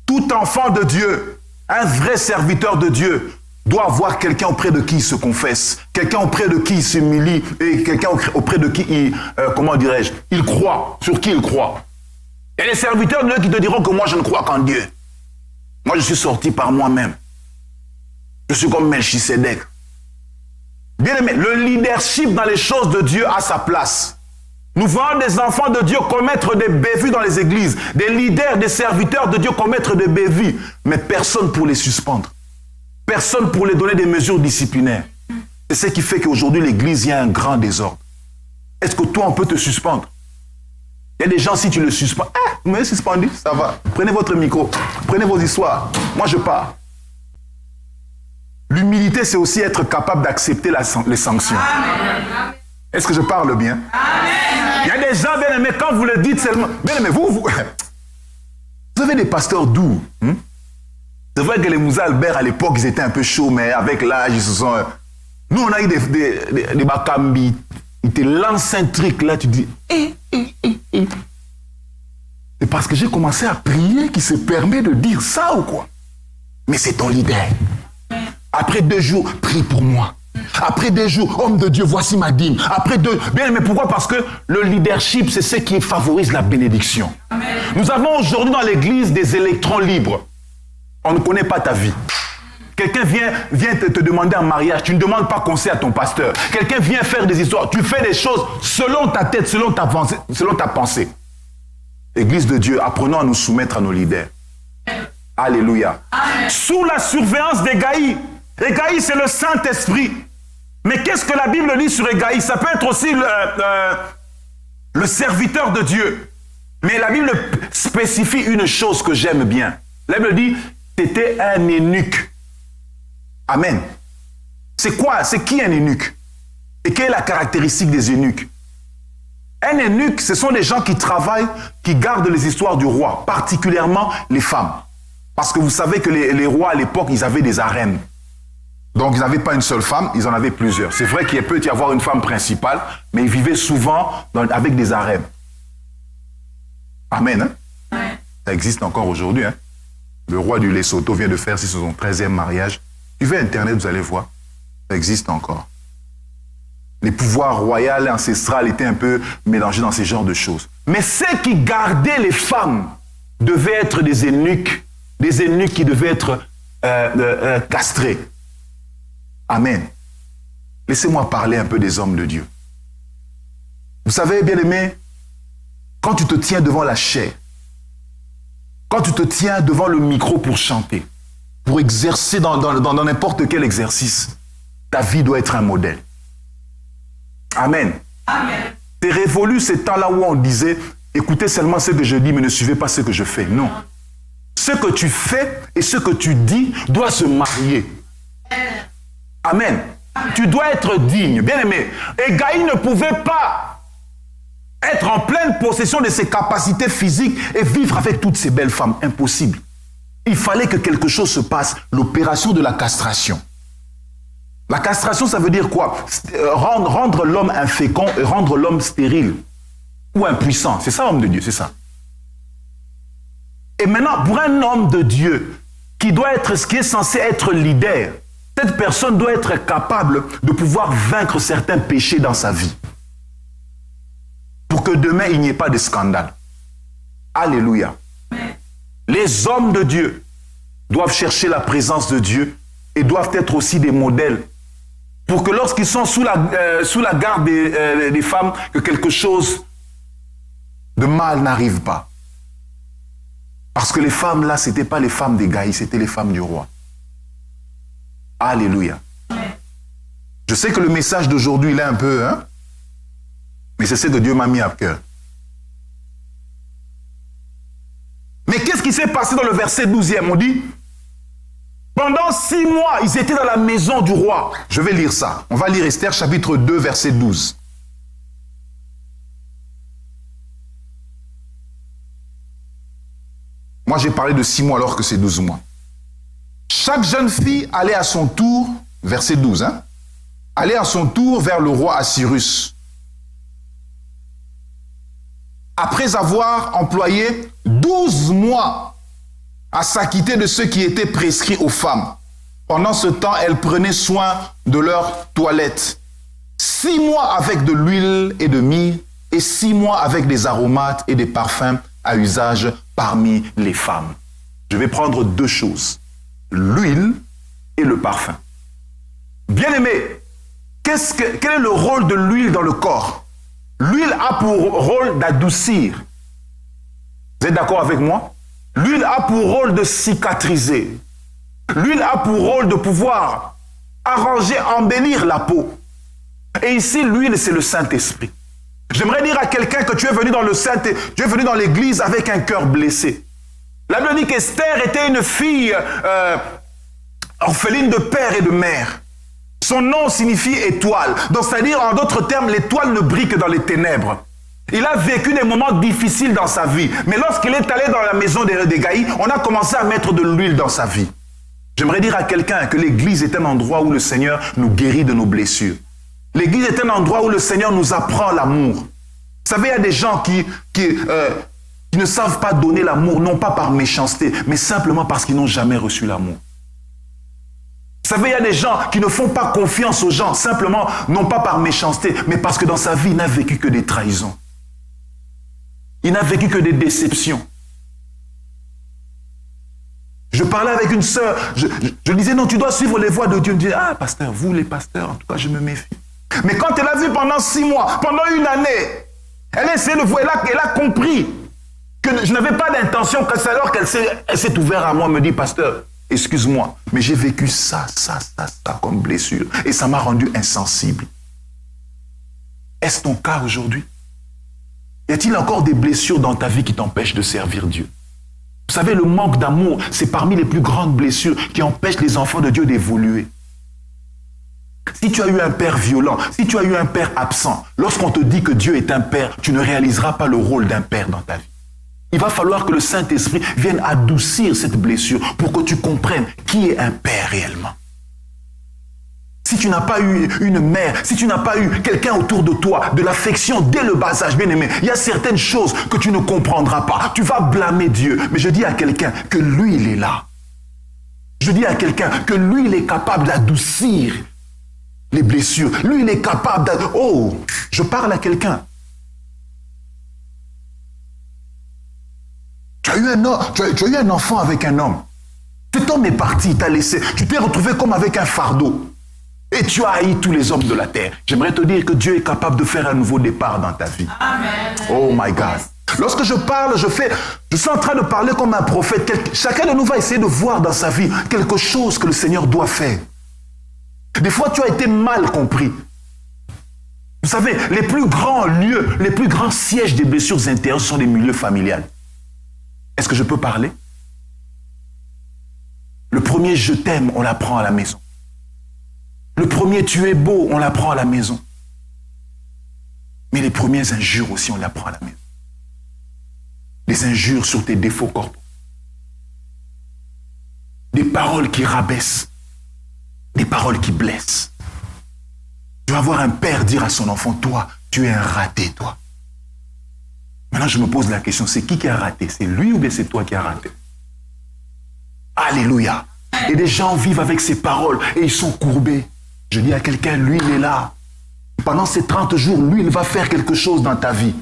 tout enfant de Dieu, un vrai serviteur de Dieu, doit avoir quelqu'un auprès de qui il se confesse, quelqu'un auprès de qui il s'humilie et quelqu'un auprès de qui il croit, sur qui il croit. Et les serviteurs de Dieu qui te diront que moi je ne crois qu'en Dieu. Moi je suis sorti par moi-même. Je suis comme Melchisédek. Bien aimé, le leadership dans les choses de Dieu a sa place. Nous voyons des enfants de Dieu commettre des bévues dans les églises, des leaders, des serviteurs de Dieu commettre des bévues, mais personne pour les suspendre. Personne pour les donner des mesures disciplinaires. C'est ce qui fait qu'aujourd'hui, l'église, il y a un grand désordre. Est-ce que toi, on peut te suspendre? Il y a des gens, si tu le suspends, vous m'avez suspendu, ça va. Prenez votre micro, prenez vos histoires. Moi, je pars. L'humilité, c'est aussi être capable d'accepter les sanctions. Amen. Est-ce que je parle bien? Amen. Il y a des gens, bien aimés, quand vous le dites seulement, bien aimés, vous avez des pasteurs doux. C'est vrai que les Moussa Albert, à l'époque, ils étaient un peu chauds, mais avec l'âge, ils se sont... Nous, on a eu des Bakambi. Ils te lancent un truc, là, tu dis... C'est parce que j'ai commencé à prier qu'il se permet de dire ça ou quoi? Mais c'est ton leader. Après 2 jours, prie pour moi. Après 2 jours, homme de Dieu, voici ma dîme. Après 2... Bien, mais pourquoi? Parce que le leadership, c'est ce qui favorise la bénédiction. Amen. Nous avons aujourd'hui dans l'église des électrons libres. On ne connaît pas ta vie. Quelqu'un vient te demander un mariage, tu ne demandes pas conseil à ton pasteur. Quelqu'un vient faire des histoires, tu fais des choses selon ta tête, selon ta pensée. Église de Dieu, apprenons à nous soumettre à nos leaders. Alléluia. Amen. Sous la surveillance d'Égaï. Égaï, c'est le Saint-Esprit. Mais qu'est-ce que la Bible dit sur Égaï? Ça peut être aussi le serviteur de Dieu. Mais la Bible spécifie une chose que j'aime bien. La Bible dit, c'était un eunuque. Amen. C'est quoi? C'est qui un eunuque? Et quelle est la caractéristique des eunuques? Un eunuque, ce sont des gens qui travaillent, qui gardent les histoires du roi, particulièrement les femmes. Parce que vous savez que les rois à l'époque, ils avaient des harems. Donc ils n'avaient pas une seule femme, ils en avaient plusieurs. C'est vrai qu'il peut y avoir une femme principale, mais ils vivaient souvent avec des harems. Amen. Hein? Ça existe encore aujourd'hui. Hein? Le roi du Lesotho vient de faire son 13e mariage. Suivez Internet, vous allez voir. Ça existe encore. Les pouvoirs royaux et ancestraux étaient un peu mélangés dans ces genres de choses. Mais ceux qui gardaient les femmes devaient être des eunuques qui devaient être castrés. Amen. Laissez-moi parler un peu des hommes de Dieu. Vous savez, bien-aimés, quand tu te tiens devant la chair, quand tu te tiens devant le micro pour chanter, pour exercer dans n'importe quel exercice, ta vie doit être un modèle. Amen. Amen. C'est révolu ces temps-là où on disait, écoutez seulement ce que je dis, mais ne suivez pas ce que je fais. Non. Ce que tu fais et ce que tu dis doit se marier. Amen. Tu dois être digne. Bien aimé. Égaï ne pouvait pas être en pleine possession de ses capacités physiques et vivre avec toutes ces belles femmes. Impossible. Il fallait que quelque chose se passe. L'opération de la castration. La castration, ça veut dire quoi? Rendre l'homme infécond et rendre l'homme stérile ou impuissant. C'est ça, homme de Dieu, c'est ça. Et maintenant, pour un homme de Dieu qui doit être ce qui est censé être leader, cette personne doit être capable de pouvoir vaincre certains péchés dans sa vie. Pour que demain, il n'y ait pas de scandale. Alléluia. Les hommes de Dieu doivent chercher la présence de Dieu et doivent être aussi des modèles pour que lorsqu'ils sont sous la garde des femmes, que quelque chose de mal n'arrive pas. Parce que les femmes là, ce n'étaient pas les femmes d'Égaï, c'était les femmes du roi. Alléluia. Je sais que le message d'aujourd'hui, il est un peu, mais c'est ce que Dieu m'a mis à cœur. Mais qu'est-ce qui s'est passé dans le verset 12e? On dit, pendant 6 mois, ils étaient dans la maison du roi. Je vais lire ça. On va lire Esther chapitre 2, verset 12. Moi, j'ai parlé de 6 mois alors que c'est 12 mois. Chaque jeune fille allait à son tour, verset 12, allait à son tour vers le roi Assyrus. Après avoir employé 12 mois à s'acquitter de ce qui était prescrit aux femmes. Pendant ce temps, elles prenaient soin de leur toilette. 6 mois avec de l'huile et de myrrhe, et 6 mois avec des aromates et des parfums à usage parmi les femmes. Je vais prendre 2 choses, l'huile et le parfum. Bien-aimé, quel est le rôle de l'huile dans le corps? L'huile a pour rôle d'adoucir. Vous êtes d'accord avec moi? L'huile a pour rôle de cicatriser. L'huile a pour rôle de pouvoir arranger, embellir la peau. Et ici, l'huile, c'est le Saint-Esprit. J'aimerais dire à quelqu'un que tu es venu dans le tu es venu dans l'église avec un cœur blessé. La Bible dit qu'Esther était une fille orpheline de père et de mère. Son nom signifie étoile. Donc, c'est-à-dire, en d'autres termes, l'étoile ne brille que dans les ténèbres. Il a vécu des moments difficiles dans sa vie. Mais lorsqu'il est allé dans la maison d'Hérodégaï, on a commencé à mettre de l'huile dans sa vie. J'aimerais dire à quelqu'un que l'église est un endroit où le Seigneur nous guérit de nos blessures. L'église est un endroit où le Seigneur nous apprend l'amour. Vous savez, il y a des gens qui ne savent pas donner l'amour, non pas par méchanceté, mais simplement parce qu'ils n'ont jamais reçu l'amour. Vous savez, il y a des gens qui ne font pas confiance aux gens, simplement, non pas par méchanceté, mais parce que dans sa vie, il n'a vécu que des trahisons. Il n'a vécu que des déceptions. Je parlais avec une sœur, je disais, non, tu dois suivre les voies de Dieu. Elle me disait, ah, pasteur, vous les pasteurs, en tout cas, je me méfie. Mais quand elle a vu pendant 6 mois, pendant une année, elle a essayé de voir, elle a compris que je n'avais pas d'intention, alors qu'elle s'est ouverte à moi, me dit, pasteur, excuse-moi, mais j'ai vécu ça comme blessure. Et ça m'a rendu insensible. Est-ce ton cas aujourd'hui? Y a-t-il encore des blessures dans ta vie qui t'empêchent de servir Dieu? Vous savez, le manque d'amour, c'est parmi les plus grandes blessures qui empêchent les enfants de Dieu d'évoluer. Si tu as eu un père violent, si tu as eu un père absent, lorsqu'on te dit que Dieu est un père, tu ne réaliseras pas le rôle d'un père dans ta vie. Il va falloir que le Saint-Esprit vienne adoucir cette blessure pour que tu comprennes qui est un père réellement. Si tu n'as pas eu une mère, si tu n'as pas eu quelqu'un autour de toi, de l'affection dès le bas âge, bien aimé, il y a certaines choses que tu ne comprendras pas. Tu vas blâmer Dieu. Mais je dis à quelqu'un que lui, il est là. Je dis à quelqu'un que lui, il est capable d'adoucir les blessures. Lui, il est capable Oh, je parle à quelqu'un. Tu as eu un enfant avec un homme. Cet homme est parti, il t'a laissé. Tu t'es retrouvé comme avec un fardeau. Et tu as haï tous les hommes de la terre. J'aimerais te dire que Dieu est capable de faire un nouveau départ dans ta vie. Amen. Oh my God. Lorsque je parle, je suis en train de parler comme un prophète. Chacun de nous va essayer de voir dans sa vie quelque chose que le Seigneur doit faire. Des fois, tu as été mal compris. Vous savez, les plus grands lieux, les plus grands sièges des blessures intérieures sont les milieux familiales. Est-ce que je peux parler? Le premier « je t'aime », on l'apprend à la maison. Le premier « tu es beau », on l'apprend à la maison. Mais les premières injures aussi, on l'apprend à la maison. Les injures sur tes défauts corporels. Des paroles qui rabaissent. Des paroles qui blessent. Tu vas voir un père dire à son enfant, toi, tu es un raté, toi. Maintenant, je me pose la question, c'est qui a raté? C'est lui ou bien c'est toi qui as raté? Alléluia. Et des gens vivent avec ces paroles et ils sont courbés. Je dis à quelqu'un, lui, il est là. Pendant ces 30 jours, lui, il va faire quelque chose dans ta vie.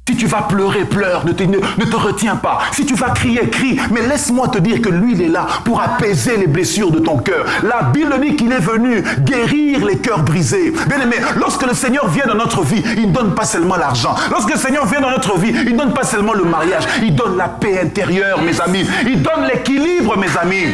Si tu vas pleurer, pleure, ne te retiens pas. Si tu vas crier, crie. Mais laisse-moi te dire que lui, il est là pour apaiser les blessures de ton cœur. La Bible dit qu'il est venu guérir les cœurs brisés. Bien aimé, lorsque le Seigneur vient dans notre vie, il ne donne pas seulement l'argent. Lorsque le Seigneur vient dans notre vie, il ne donne pas seulement le mariage. Il donne la paix intérieure, mes amis. Il donne l'équilibre, mes amis.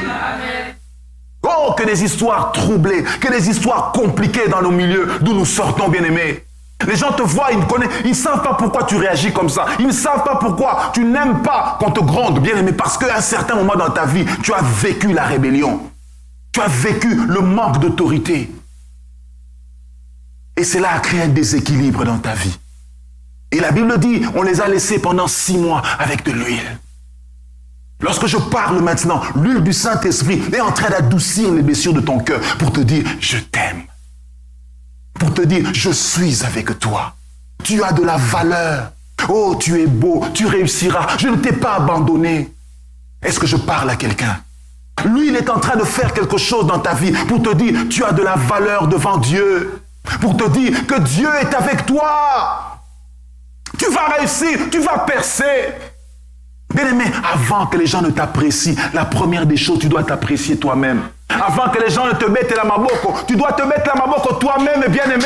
Oh, que des histoires troublées, que des histoires compliquées dans nos milieux d'où nous sortons, bien aimés. Les gens te voient, ils ne savent pas pourquoi tu réagis comme ça. Ils ne savent pas pourquoi tu n'aimes pas qu'on te gronde, bien aimé, parce qu'à un certain moment dans ta vie, tu as vécu la rébellion. Tu as vécu le manque d'autorité. Et cela a créé un déséquilibre dans ta vie. Et la Bible dit, on les a laissés pendant 6 mois avec de l'huile. Lorsque je parle maintenant, l'huile du Saint-Esprit est en train d'adoucir les blessures de ton cœur pour te dire, je t'aime. Pour te dire, je suis avec toi. Tu as de la valeur. Oh, tu es beau, tu réussiras. Je ne t'ai pas abandonné. Est-ce que je parle à quelqu'un? Lui, il est en train de faire quelque chose dans ta vie pour te dire, tu as de la valeur devant Dieu. Pour te dire que Dieu est avec toi. Tu vas réussir, tu vas percer. Bien-aimé, avant que les gens ne t'apprécient, la première des choses, tu dois t'apprécier toi-même. Avant que les gens ne te mettent la maboko, tu dois te mettre la maboko toi-même, bien-aimé.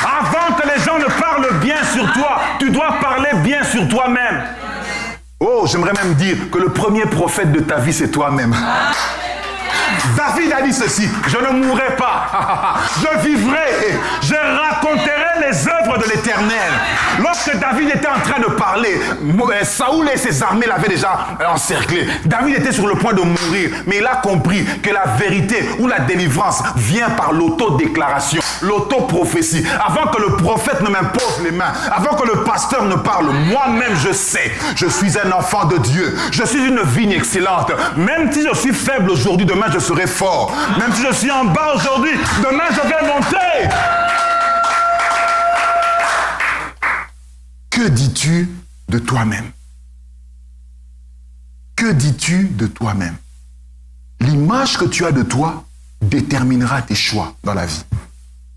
Avant que les gens ne parlent bien sur toi, tu dois parler bien sur toi-même. Oh, j'aimerais même dire que le premier prophète de ta vie, c'est toi-même. David a dit ceci, je ne mourrai pas, je vivrai, je raconterai les œuvres de l'Éternel. Lorsque David était en train de parler, Saoul et ses armées l'avaient déjà encerclé. David était sur le point de mourir, mais il a compris que la vérité ou la délivrance vient par l'autodéclaration, l'autoprophétie. Avant que le prophète ne m'impose les mains, avant que le pasteur ne parle, moi-même je sais, je suis un enfant de Dieu, je suis une vigne excellente. Même si je suis faible aujourd'hui, demain je serai fort. Même si je suis en bas aujourd'hui, demain je vais monter. Que dis-tu de toi-même? Que dis-tu de toi-même? L'image que tu as de toi déterminera tes choix dans la vie.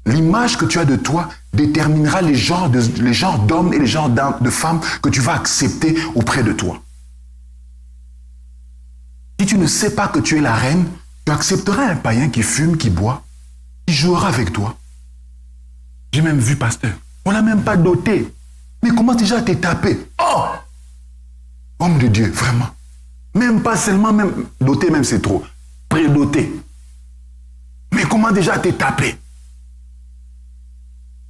L'image que tu as de toi déterminera les genres d'hommes et les genres de femmes que tu vas accepter auprès de toi. Si tu ne sais pas que tu es la reine, tu accepteras un païen qui fume, qui boit, qui jouera avec toi. J'ai même vu, pasteur, on n'a même pas doté. Mais comment déjà t'es tapé? Oh! Homme de Dieu, vraiment. Même pas seulement, même doté, même c'est trop. Prédoté. Mais comment déjà t'es tapé?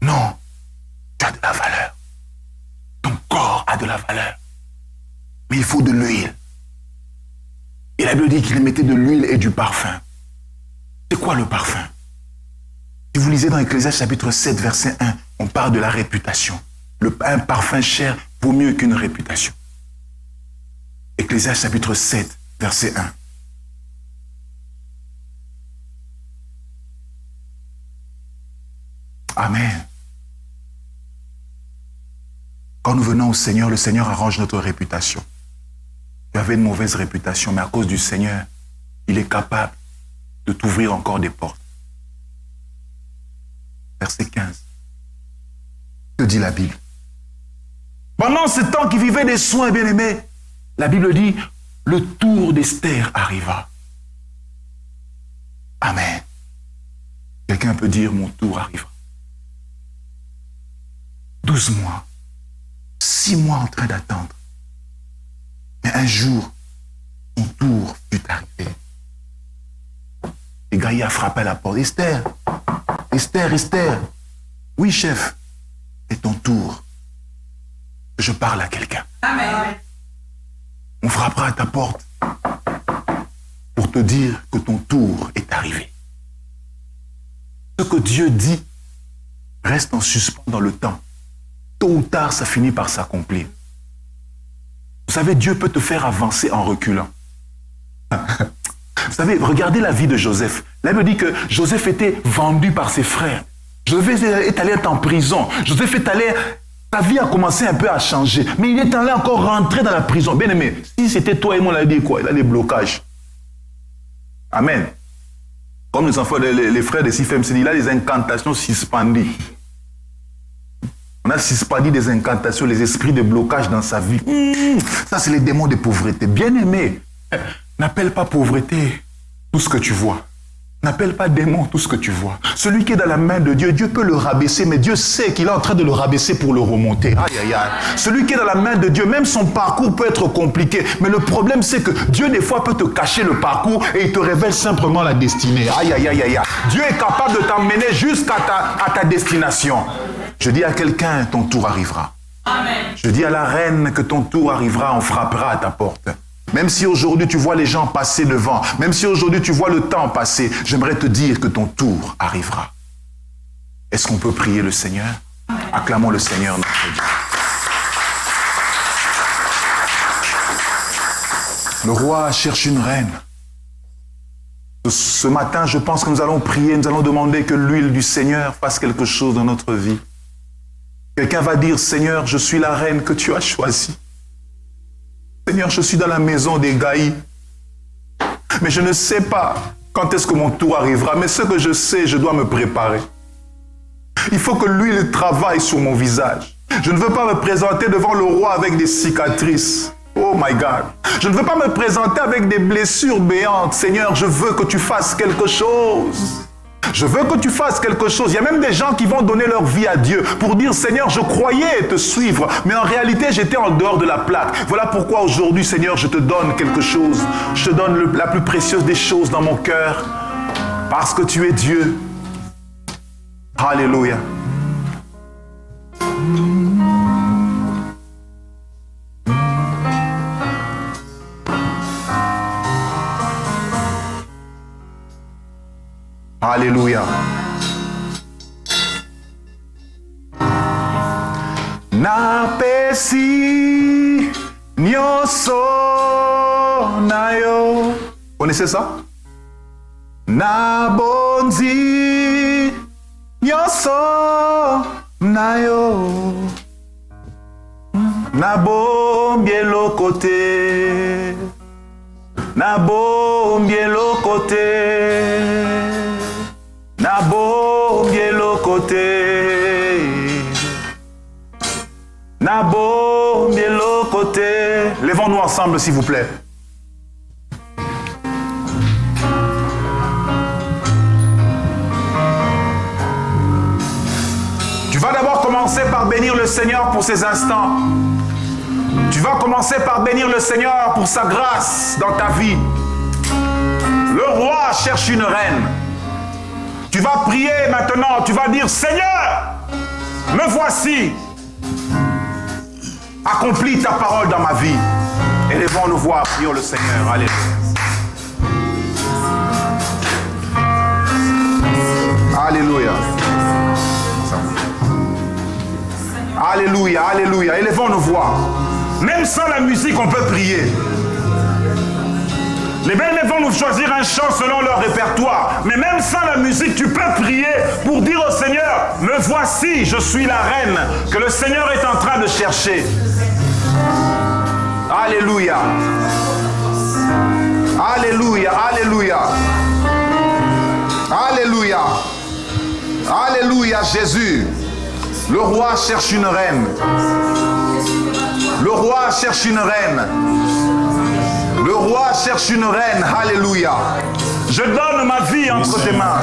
Non, tu as de la valeur. Ton corps a de la valeur. Mais il faut de l'huile. Et la Bible dit qu'il mettait de l'huile et du parfum. C'est quoi le parfum? Si vous lisez dans Ecclésiaste chapitre 7, verset 1, on parle de la réputation. Un parfum cher vaut mieux qu'une réputation. Ecclésiaste chapitre 7, verset 1. Amen. Quand nous venons au Seigneur, le Seigneur arrange notre réputation. Tu avais une mauvaise réputation, mais à cause du Seigneur, il est capable de t'ouvrir encore des portes. Verset 15. Que dit la Bible? Pendant ce temps qui vivait des soins bien-aimés, la Bible dit, le tour d'Esther arriva. Amen. Quelqu'un peut dire, mon tour arrivera. 12 mois, 6 mois en train d'attendre. Mais un jour, son tour fut arrivé. Et Gaïa a frappé à la porte. Esther, Esther, Esther. Oui, chef, c'est ton tour. Je parle à quelqu'un. Amen. On frappera à ta porte pour te dire que ton tour est arrivé. Ce que Dieu dit reste en suspens dans le temps. Tôt ou tard, ça finit par s'accomplir. Vous savez, Dieu peut te faire avancer en reculant. Vous savez, regardez la vie de Joseph. Là, il me dit que Joseph était vendu par ses frères. Joseph est allé être en prison. Joseph est allé... Sa vie a commencé un peu à changer. Mais il est allé encore rentrer dans la prison. Bien aimé, si c'était toi et moi, on a dit quoi? Il a des blocages. Amen. Comme les enfants, les frères de Siphem, il a des incantations suspendues. On a suspendu des incantations, les esprits de blocage dans sa vie. Ça, c'est les démons de pauvreté. Bien aimé, n'appelle pas pauvreté tout ce que tu vois. N'appelle pas démon tout ce que tu vois. Celui qui est dans la main de Dieu, Dieu peut le rabaisser, mais Dieu sait qu'il est en train de le rabaisser pour le remonter. Aïe, aïe, aïe. Celui qui est dans la main de Dieu, même son parcours peut être compliqué, mais le problème c'est que Dieu des fois peut te cacher le parcours et il te révèle simplement la destinée. Aïe, aïe, aïe, aïe. Dieu est capable de t'emmener jusqu'à ta destination. Je dis à quelqu'un, ton tour arrivera. Amen. Je dis à la reine que ton tour arrivera, on frappera à ta porte. Même si aujourd'hui tu vois les gens passer devant, même si aujourd'hui tu vois le temps passer, j'aimerais te dire que ton tour arrivera. Est-ce qu'on peut prier le Seigneur? Acclamons le Seigneur notre Dieu. Le roi cherche une reine. Ce matin, je pense que nous allons prier, nous allons demander que l'huile du Seigneur fasse quelque chose dans notre vie. Quelqu'un va dire, Seigneur, je suis la reine que tu as choisie. Seigneur, je suis dans la maison des Gaïs. Mais je ne sais pas quand est-ce que mon tour arrivera. Mais ce que je sais, je dois me préparer. Il faut que l'huile travaille sur mon visage. Je ne veux pas me présenter devant le roi avec des cicatrices. Oh my God. Je ne veux pas me présenter avec des blessures béantes. Seigneur, je veux que tu fasses quelque chose. Je veux que tu fasses quelque chose. Il y a même des gens qui vont donner leur vie à Dieu pour dire, Seigneur, je croyais te suivre, mais en réalité, j'étais en dehors de la plaque. Voilà pourquoi aujourd'hui, Seigneur, je te donne quelque chose. Je te donne la plus précieuse des choses dans mon cœur, parce que tu es Dieu. Alléluia. Alléluia. Napesi nyoso nayo. Connaissez ça? Nabonzi nyoso nayo. Nabombie lo côté. Nabombie lo côté. Nabombie lo côté. Nabombie lo côté. Lèvons-nous ensemble, s'il vous plaît. Tu vas d'abord commencer par bénir le Seigneur pour ces instants. Tu vas commencer par bénir le Seigneur pour sa grâce dans ta vie. Le roi cherche une reine. Tu vas prier maintenant, tu vas dire, Seigneur, me voici. Accomplis ta parole dans ma vie. Élevons-nous voix, prions le Seigneur. Alléluia. Alléluia. Alléluia, alléluia. Élevons nos voix. Même sans la musique, on peut prier. Les belles vont nous choisir un chant selon leur répertoire. Mais même sans la musique, tu peux prier pour dire au Seigneur, me voici, je suis la reine que le Seigneur est en train de chercher. Alléluia. Alléluia, alléluia. Alléluia. Alléluia, Jésus. Le roi cherche une reine. Le roi cherche une reine. Le roi cherche une reine. Alléluia. Je donne ma vie entre tes mains.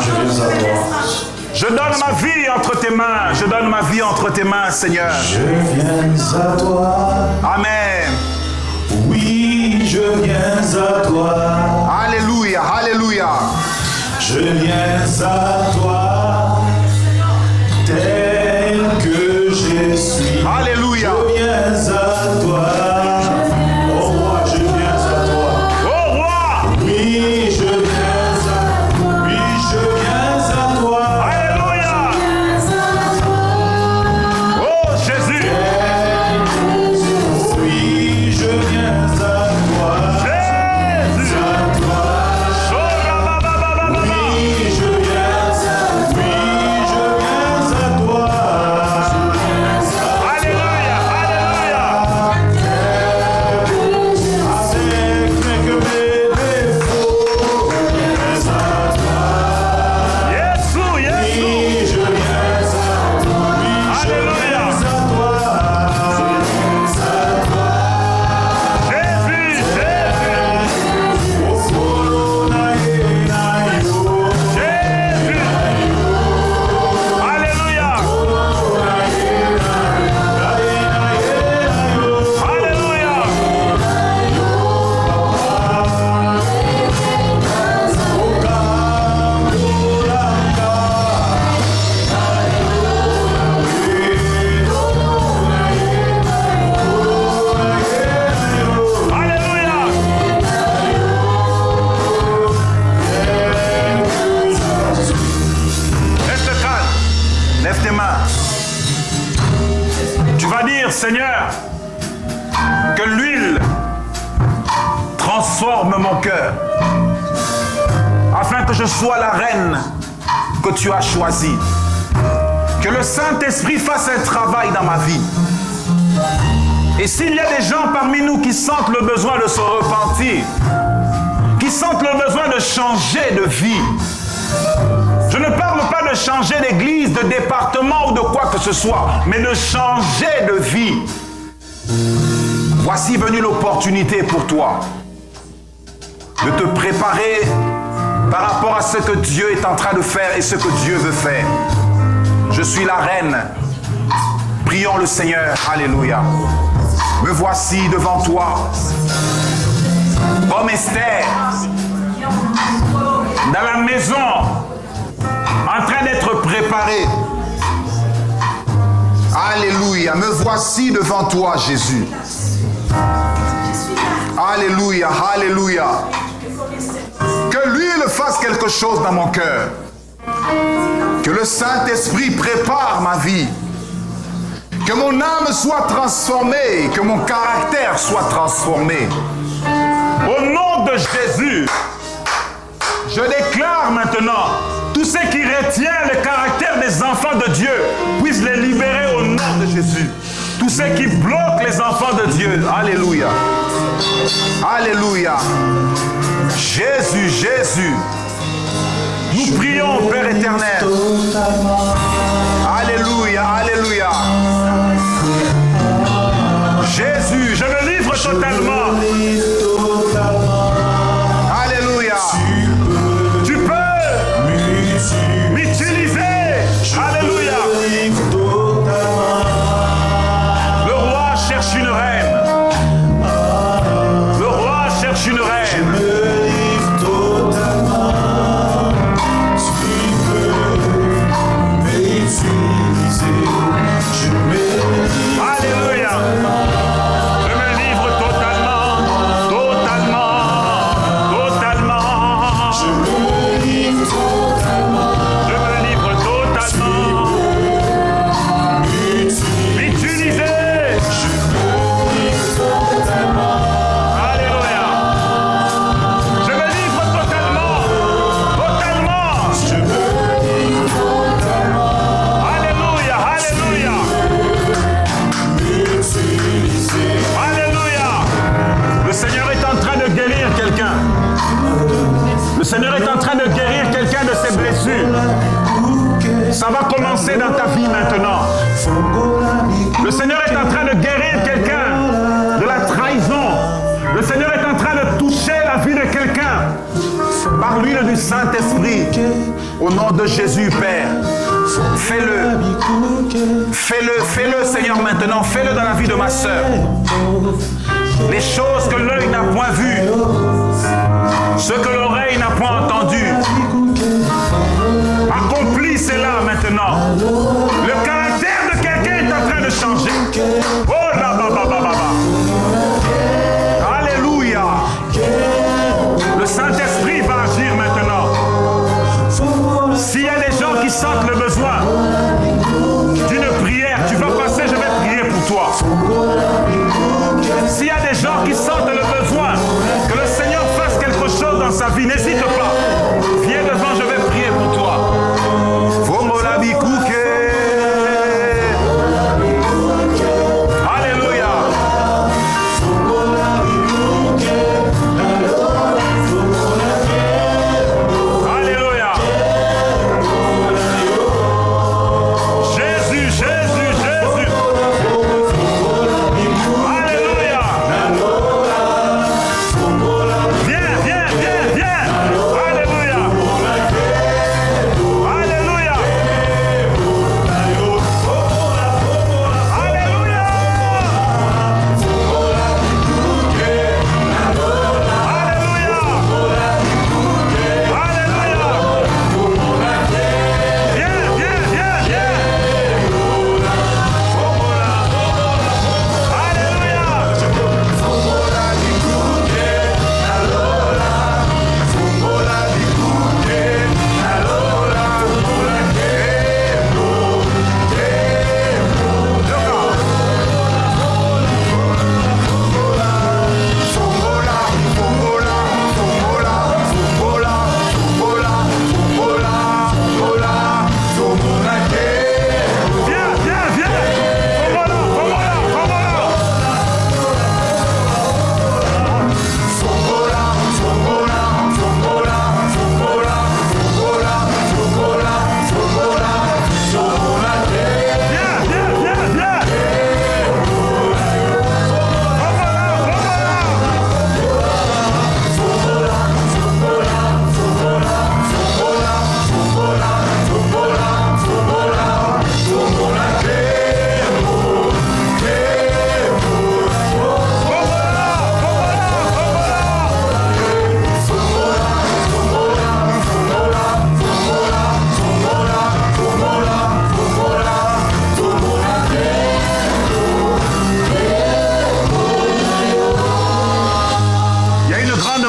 Je donne ma vie entre tes mains. Je donne ma vie entre tes mains, Seigneur. Je viens à toi. Amen. Oui, je viens à toi. Alléluia. Alléluia. Je viens à toi. Tel que je suis. Alléluia. Je viens à toi. Oh roi, je viens à toi. Oh roi. Oui, je viens à toi. Oui, je viens à toi. Alléluia. Oh Jésus. Oui, je viens à toi. Jésus. À toi. Oui, je viens à toi. Oui, je viens à toi. Alléluia. Alléluia. Avec mes défauts, je viens à toi. Jésus. Jésus. Oui, je viens à toi. Oui, je Alléluia. viens à toi. Jésus. Jésus. Oh, naïe, naïe, oh. Jésus. Alléluia. Alléluia. Alléluia. Reste calme. Lève tes mains. Tu vas dire, Seigneur, que l'huile transforme mon cœur, afin que je sois la reine que tu as choisie. Que le Saint-Esprit fasse un travail dans ma vie. Et s'il y a des gens parmi nous qui sentent le besoin de se repentir, qui sentent le besoin de changer de vie, je ne parle pas de changer d'église, de département ou de quoi que ce soit, mais de changer de vie. Voici venue l'opportunité pour toi de te préparer par rapport à ce que Dieu est en train de faire et ce que Dieu veut faire. Je suis la reine. Prions le Seigneur. Alléluia. Me voici devant toi. Comme Esther, dans la maison, en train d'être préparée. Alléluia. Me voici devant toi, Jésus. Alléluia. Alléluia. Que l'huile fasse quelque chose dans mon cœur. Que le Saint-Esprit prépare ma vie. Que mon âme soit transformée. Que mon caractère soit transformé. Au nom de Jésus, je déclare maintenant, tous ceux qui retiennent le caractère des enfants de Dieu puissent les libérer au nom de Jésus. Tous ceux qui bloquent les enfants de Dieu. Alléluia. Alléluia. Jésus, Jésus. Nous prions, Père éternel. Alléluia, alléluia. Jésus, je me livre totalement. Alléluia. Tu peux m'utiliser. Alléluia. Le roi cherche une reine. Le roi cherche une reine. Alléluia. Je me livre totalement, totalement, totalement. Je me livre totalement. Je me livre totalement. Utilisé. Je me livre totalement. Alléluia. Je me livre totalement, totalement. Je me livre totalement. Alléluia, alléluia. Alléluia. Le Seigneur est en train de guérir quelqu'un. Le Seigneur est en train de guérir quelqu'un de ses blessures. Ça va commencer dans ta vie maintenant. Le Seigneur est en train de guérir quelqu'un de la trahison. Le Seigneur est en train de toucher la vie de quelqu'un par l'huile du Saint-Esprit. Au nom de Jésus, Père. Fais-le. Fais-le, fais-le, Seigneur, maintenant. Fais-le dans la vie de ma sœur. Les choses que l'œil n'a point vues, ce que l'oreille n'a point entendu. Accomplis cela maintenant. Le caractère de quelqu'un est en train de changer. Oh là, alléluia. Le Saint-Esprit va agir maintenant. S'il y a des gens qui sentent le besoin d'une prière, tu vas passer, je vais prier pour toi. S'il y a des gens qui sentent le besoin que le Seigneur fasse quelque chose dans sa vie, n'hésite pas. Viens devant, je vais prier pour toi. Alléluia. Alléluia. Jésus, Jésus, Jésus. Alléluia. Viens, viens, viens, viens.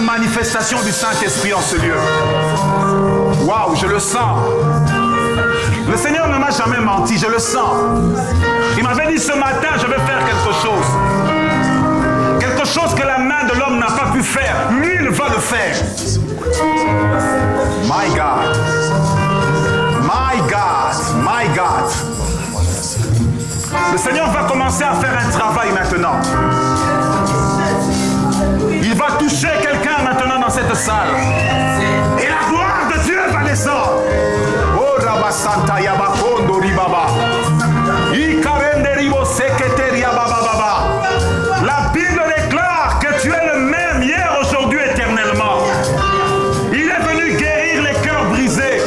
manifestation du Saint-Esprit en ce lieu. Waouh, je le sens. Le Seigneur ne m'a jamais menti, je le sens. Il m'avait dit ce matin, je vais faire quelque chose. Quelque chose que la main de l'homme n'a pas pu faire. Lui, il va le faire. My God. My God. My God. Le Seigneur va commencer à faire un travail maintenant. Il va toucher quelqu'un maintenant dans cette salle. Et la gloire de Dieu va descendre. Oh, Rabasanta Yabakondo Ribaba. Ikarende Ribo Sekete Yabababa. La Bible déclare que tu es le même hier, aujourd'hui, éternellement. Il est venu guérir les cœurs brisés.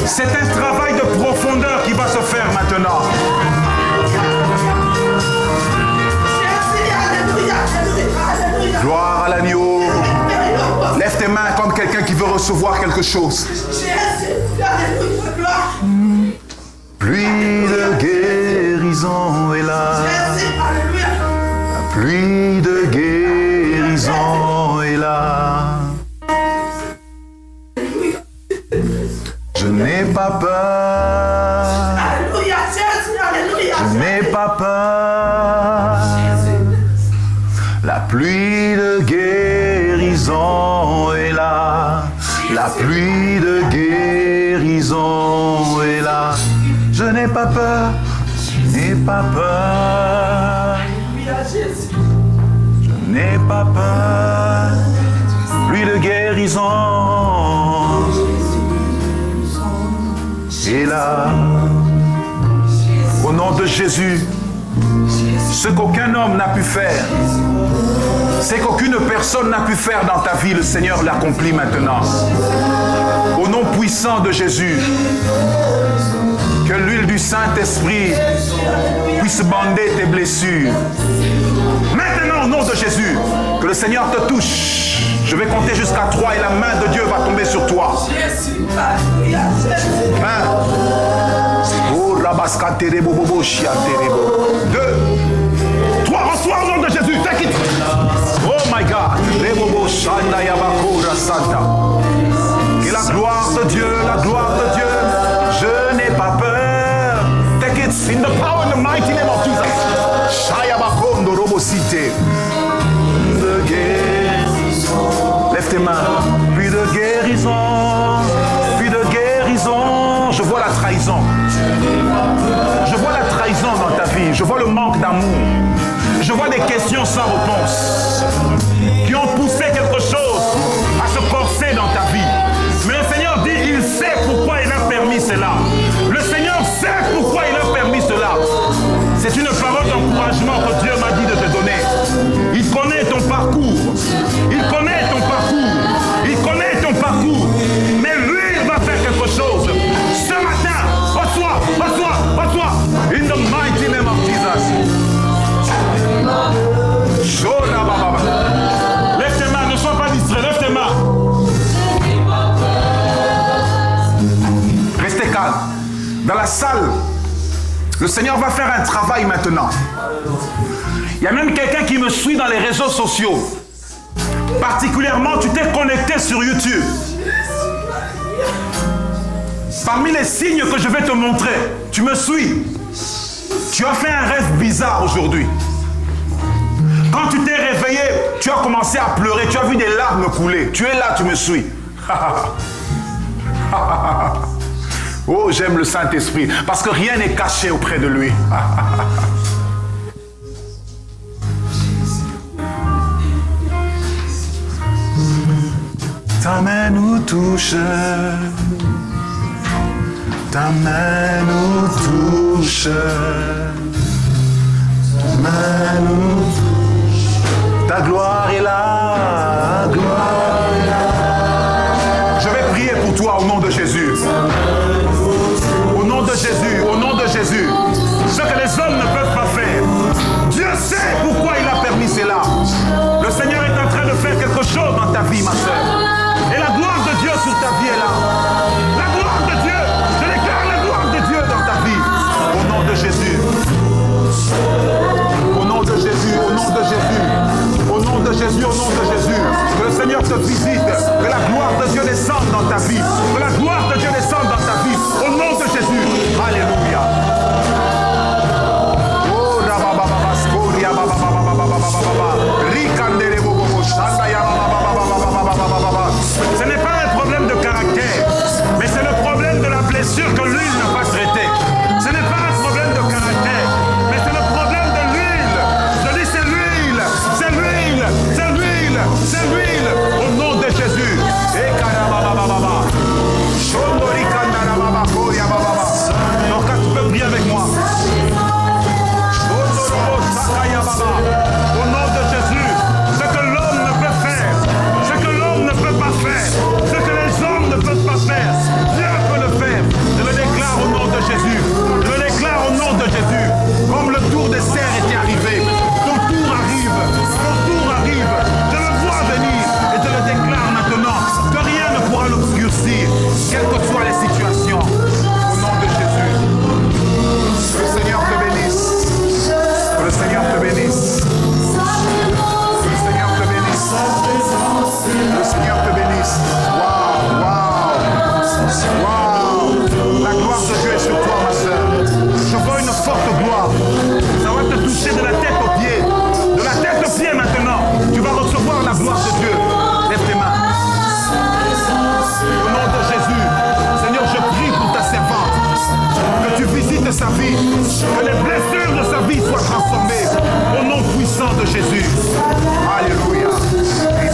C'est un travail de profondeur qui va se faire maintenant. Gloire à l'agneau. Lève tes mains comme quelqu'un qui veut recevoir quelque chose. Pluie de guérison est là. La pluie de guérison est là. Je n'ai pas peur. Je n'ai pas peur. La pluie de guérison est là. La pluie de guérison est là. Je n'ai pas peur. Je n'ai pas peur. Je n'ai pas peur. Pluie de guérison est là. Au nom de Jésus. Ce qu'aucun homme n'a pu faire, ce qu'aucune personne n'a pu faire dans ta vie, le Seigneur l'accomplit maintenant. Au nom puissant de Jésus, que l'huile du Saint-Esprit puisse bander tes blessures. Maintenant, au nom de Jésus, que le Seigneur te touche. Je vais compter jusqu'à 3 et la main de Dieu va tomber sur toi. 1. Oh, Rabaska Terebo Bobo Shia Terebo. 2. 3. Reçois au nom de Jésus. Take it. Oh my God. Rebobo Shanda Yabakura Santa. Que la gloire de Dieu, la gloire de Dieu. Je n'ai pas peur. Take it in the power and the mighty name of Jesus. Shaya Bakondo Robosite. De guérison. Lève tes mains. Puis de guérison. Puis de guérison. Je vois la trahison. Je vois la trahison dans ta vie. Je vois le manque d'amour. Je vois des questions sans réponse qui ont poussé quelque chose à se corser dans ta vie. Mais le Seigneur dit, il sait pourquoi il a permis cela. Le Seigneur sait pourquoi il a permis cela. C'est une parole d'encouragement que Dieu m'a dit de te donner. Il connaît ton parcours. Il connaît ton parcours. Il connaît ton parcours. Mais lui, il va faire quelque chose. Ce matin, reçois. In the mighty name of Jesus. Lève tes mains, ne sois pas distrait, lève tes mains. Restez calme. Dans la salle, le Seigneur va faire un travail maintenant. Il y a même quelqu'un qui me suit dans les réseaux sociaux. Particulièrement, tu t'es connecté sur YouTube. Parmi les signes que je vais te montrer, tu me suis. Tu as fait un rêve bizarre aujourd'hui. Quand tu t'es réveillé, tu as commencé à pleurer, tu as vu des larmes couler. Tu es là, tu me suis. Oh, j'aime le Saint-Esprit, parce que rien n'est caché auprès de lui. Ta main nous touche. Ta main nous touche. Ta main nous touche. Ta gloire est là, gloire est là. Je vais prier pour toi au nom de Jésus. Au nom de Jésus, au nom de Jésus. Ce que les hommes ne peuvent pas faire. Dieu sait pourquoi il a permis cela. Le Seigneur est en train de faire quelque chose dans ta vie, ma soeur. Et la gloire de Dieu sur ta vie est là. La gloire de Dieu. Je déclare la gloire de Dieu dans ta vie. Au nom de Jésus. Au nom de Jésus, au nom de Jésus. Au nom de Jésus, au nom de Jésus. Que le Seigneur te visite. Que la gloire de Dieu descende dans ta vie. Que la gloire de Dieu descende dans ta vie. Au nom de Jésus. Alléluia. Oh, rabababa, scoria, ce n'est pas un problème de caractère, mais c'est le problème de la blessure que l'huile n'a pas traitée. Ce n'est pas un problème de caractère, mais c'est le problème de l'huile. Je dis c'est l'huile, c'est l'huile, c'est l'huile, c'est l'huile. Au nom de Jésus. Donc quand tu peux prier avec moi. Au nom de Jésus, ce que l'homme ne peut faire, ce que l'homme ne peut pas faire, ce que les hommes ne peuvent pas faire, Dieu peut le faire. Je le déclare au nom de Jésus. Je le déclare au nom de Jésus. Comme le tour des serres était arrivé, ton tour arrive, ton tour arrive. Je le vois venir et je le déclare maintenant que rien ne pourra l'obscurcir, quelles que soient les situations. Au nom de Jésus. Que le Seigneur te bénisse. Que le Seigneur te bénisse. Que le Seigneur te bénisse. Que le Seigneur te bénisse. Waouh, waouh, waouh. La gloire de Dieu est sur toi, ma soeur. Je vois une forte gloire. Ça va te toucher de la tête aux pieds. De la tête aux pieds maintenant. Tu vas recevoir la gloire de Dieu. Lève tes mains. Au nom de Jésus, Seigneur, je prie pour ta servante. Que tu visites sa vie. Que les blessures de sa vie soient transformées. Au nom puissant de Jésus. Alléluia. Amen.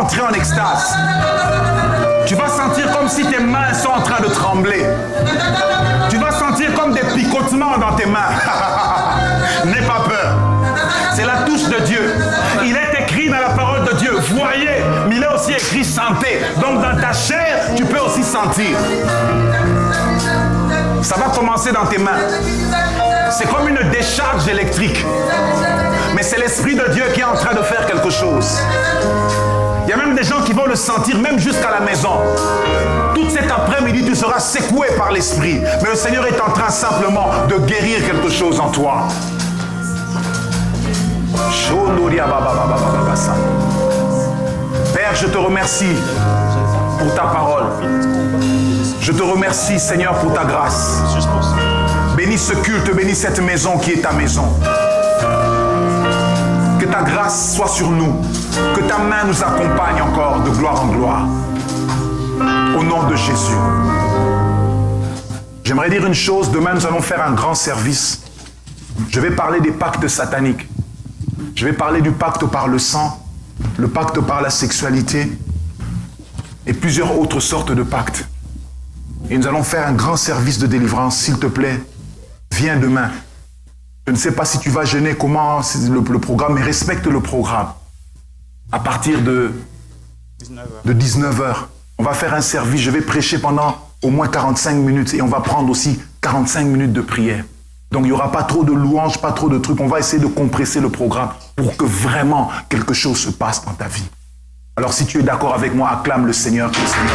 Entrer en extase. Tu vas sentir comme si tes mains sont en train de trembler. Tu vas sentir comme des picotements dans tes mains. N'aie pas peur. C'est la touche de Dieu. Il est écrit dans la parole de Dieu, voyez, mais il est aussi écrit sentez. Donc dans ta chair, tu peux aussi sentir. Ça va commencer dans tes mains. C'est comme une décharge électrique. Mais c'est l'Esprit de Dieu qui est en train de faire quelque chose. Il y a même des gens qui vont le sentir, même jusqu'à la maison. Toute cet après-midi, tu seras secoué par l'Esprit. Mais le Seigneur est en train simplement de guérir quelque chose en toi. Père, je te remercie pour ta parole. Je te remercie, Seigneur, pour ta grâce. Bénis ce culte, bénis cette maison qui est ta maison. Que ta grâce soit sur nous. Que ta main nous accompagne encore de gloire en gloire. Au nom de Jésus. J'aimerais dire une chose. Demain, nous allons faire un grand service. Je vais parler des pactes sataniques. Je vais parler du pacte par le sang, le pacte par la sexualité et plusieurs autres sortes de pactes. Et nous allons faire un grand service de délivrance. S'il te plaît, viens demain. Je ne sais pas si tu vas jeûner, comment c'est le programme, mais respecte le programme. À partir de 19h, on va faire un service. Je vais prêcher pendant au moins 45 minutes et on va prendre aussi 45 minutes de prière. Donc il n'y aura pas trop de louanges, pas trop de trucs. On va essayer de compresser le programme pour que vraiment quelque chose se passe dans ta vie. Alors si tu es d'accord avec moi, acclame le Seigneur. Que le Seigneur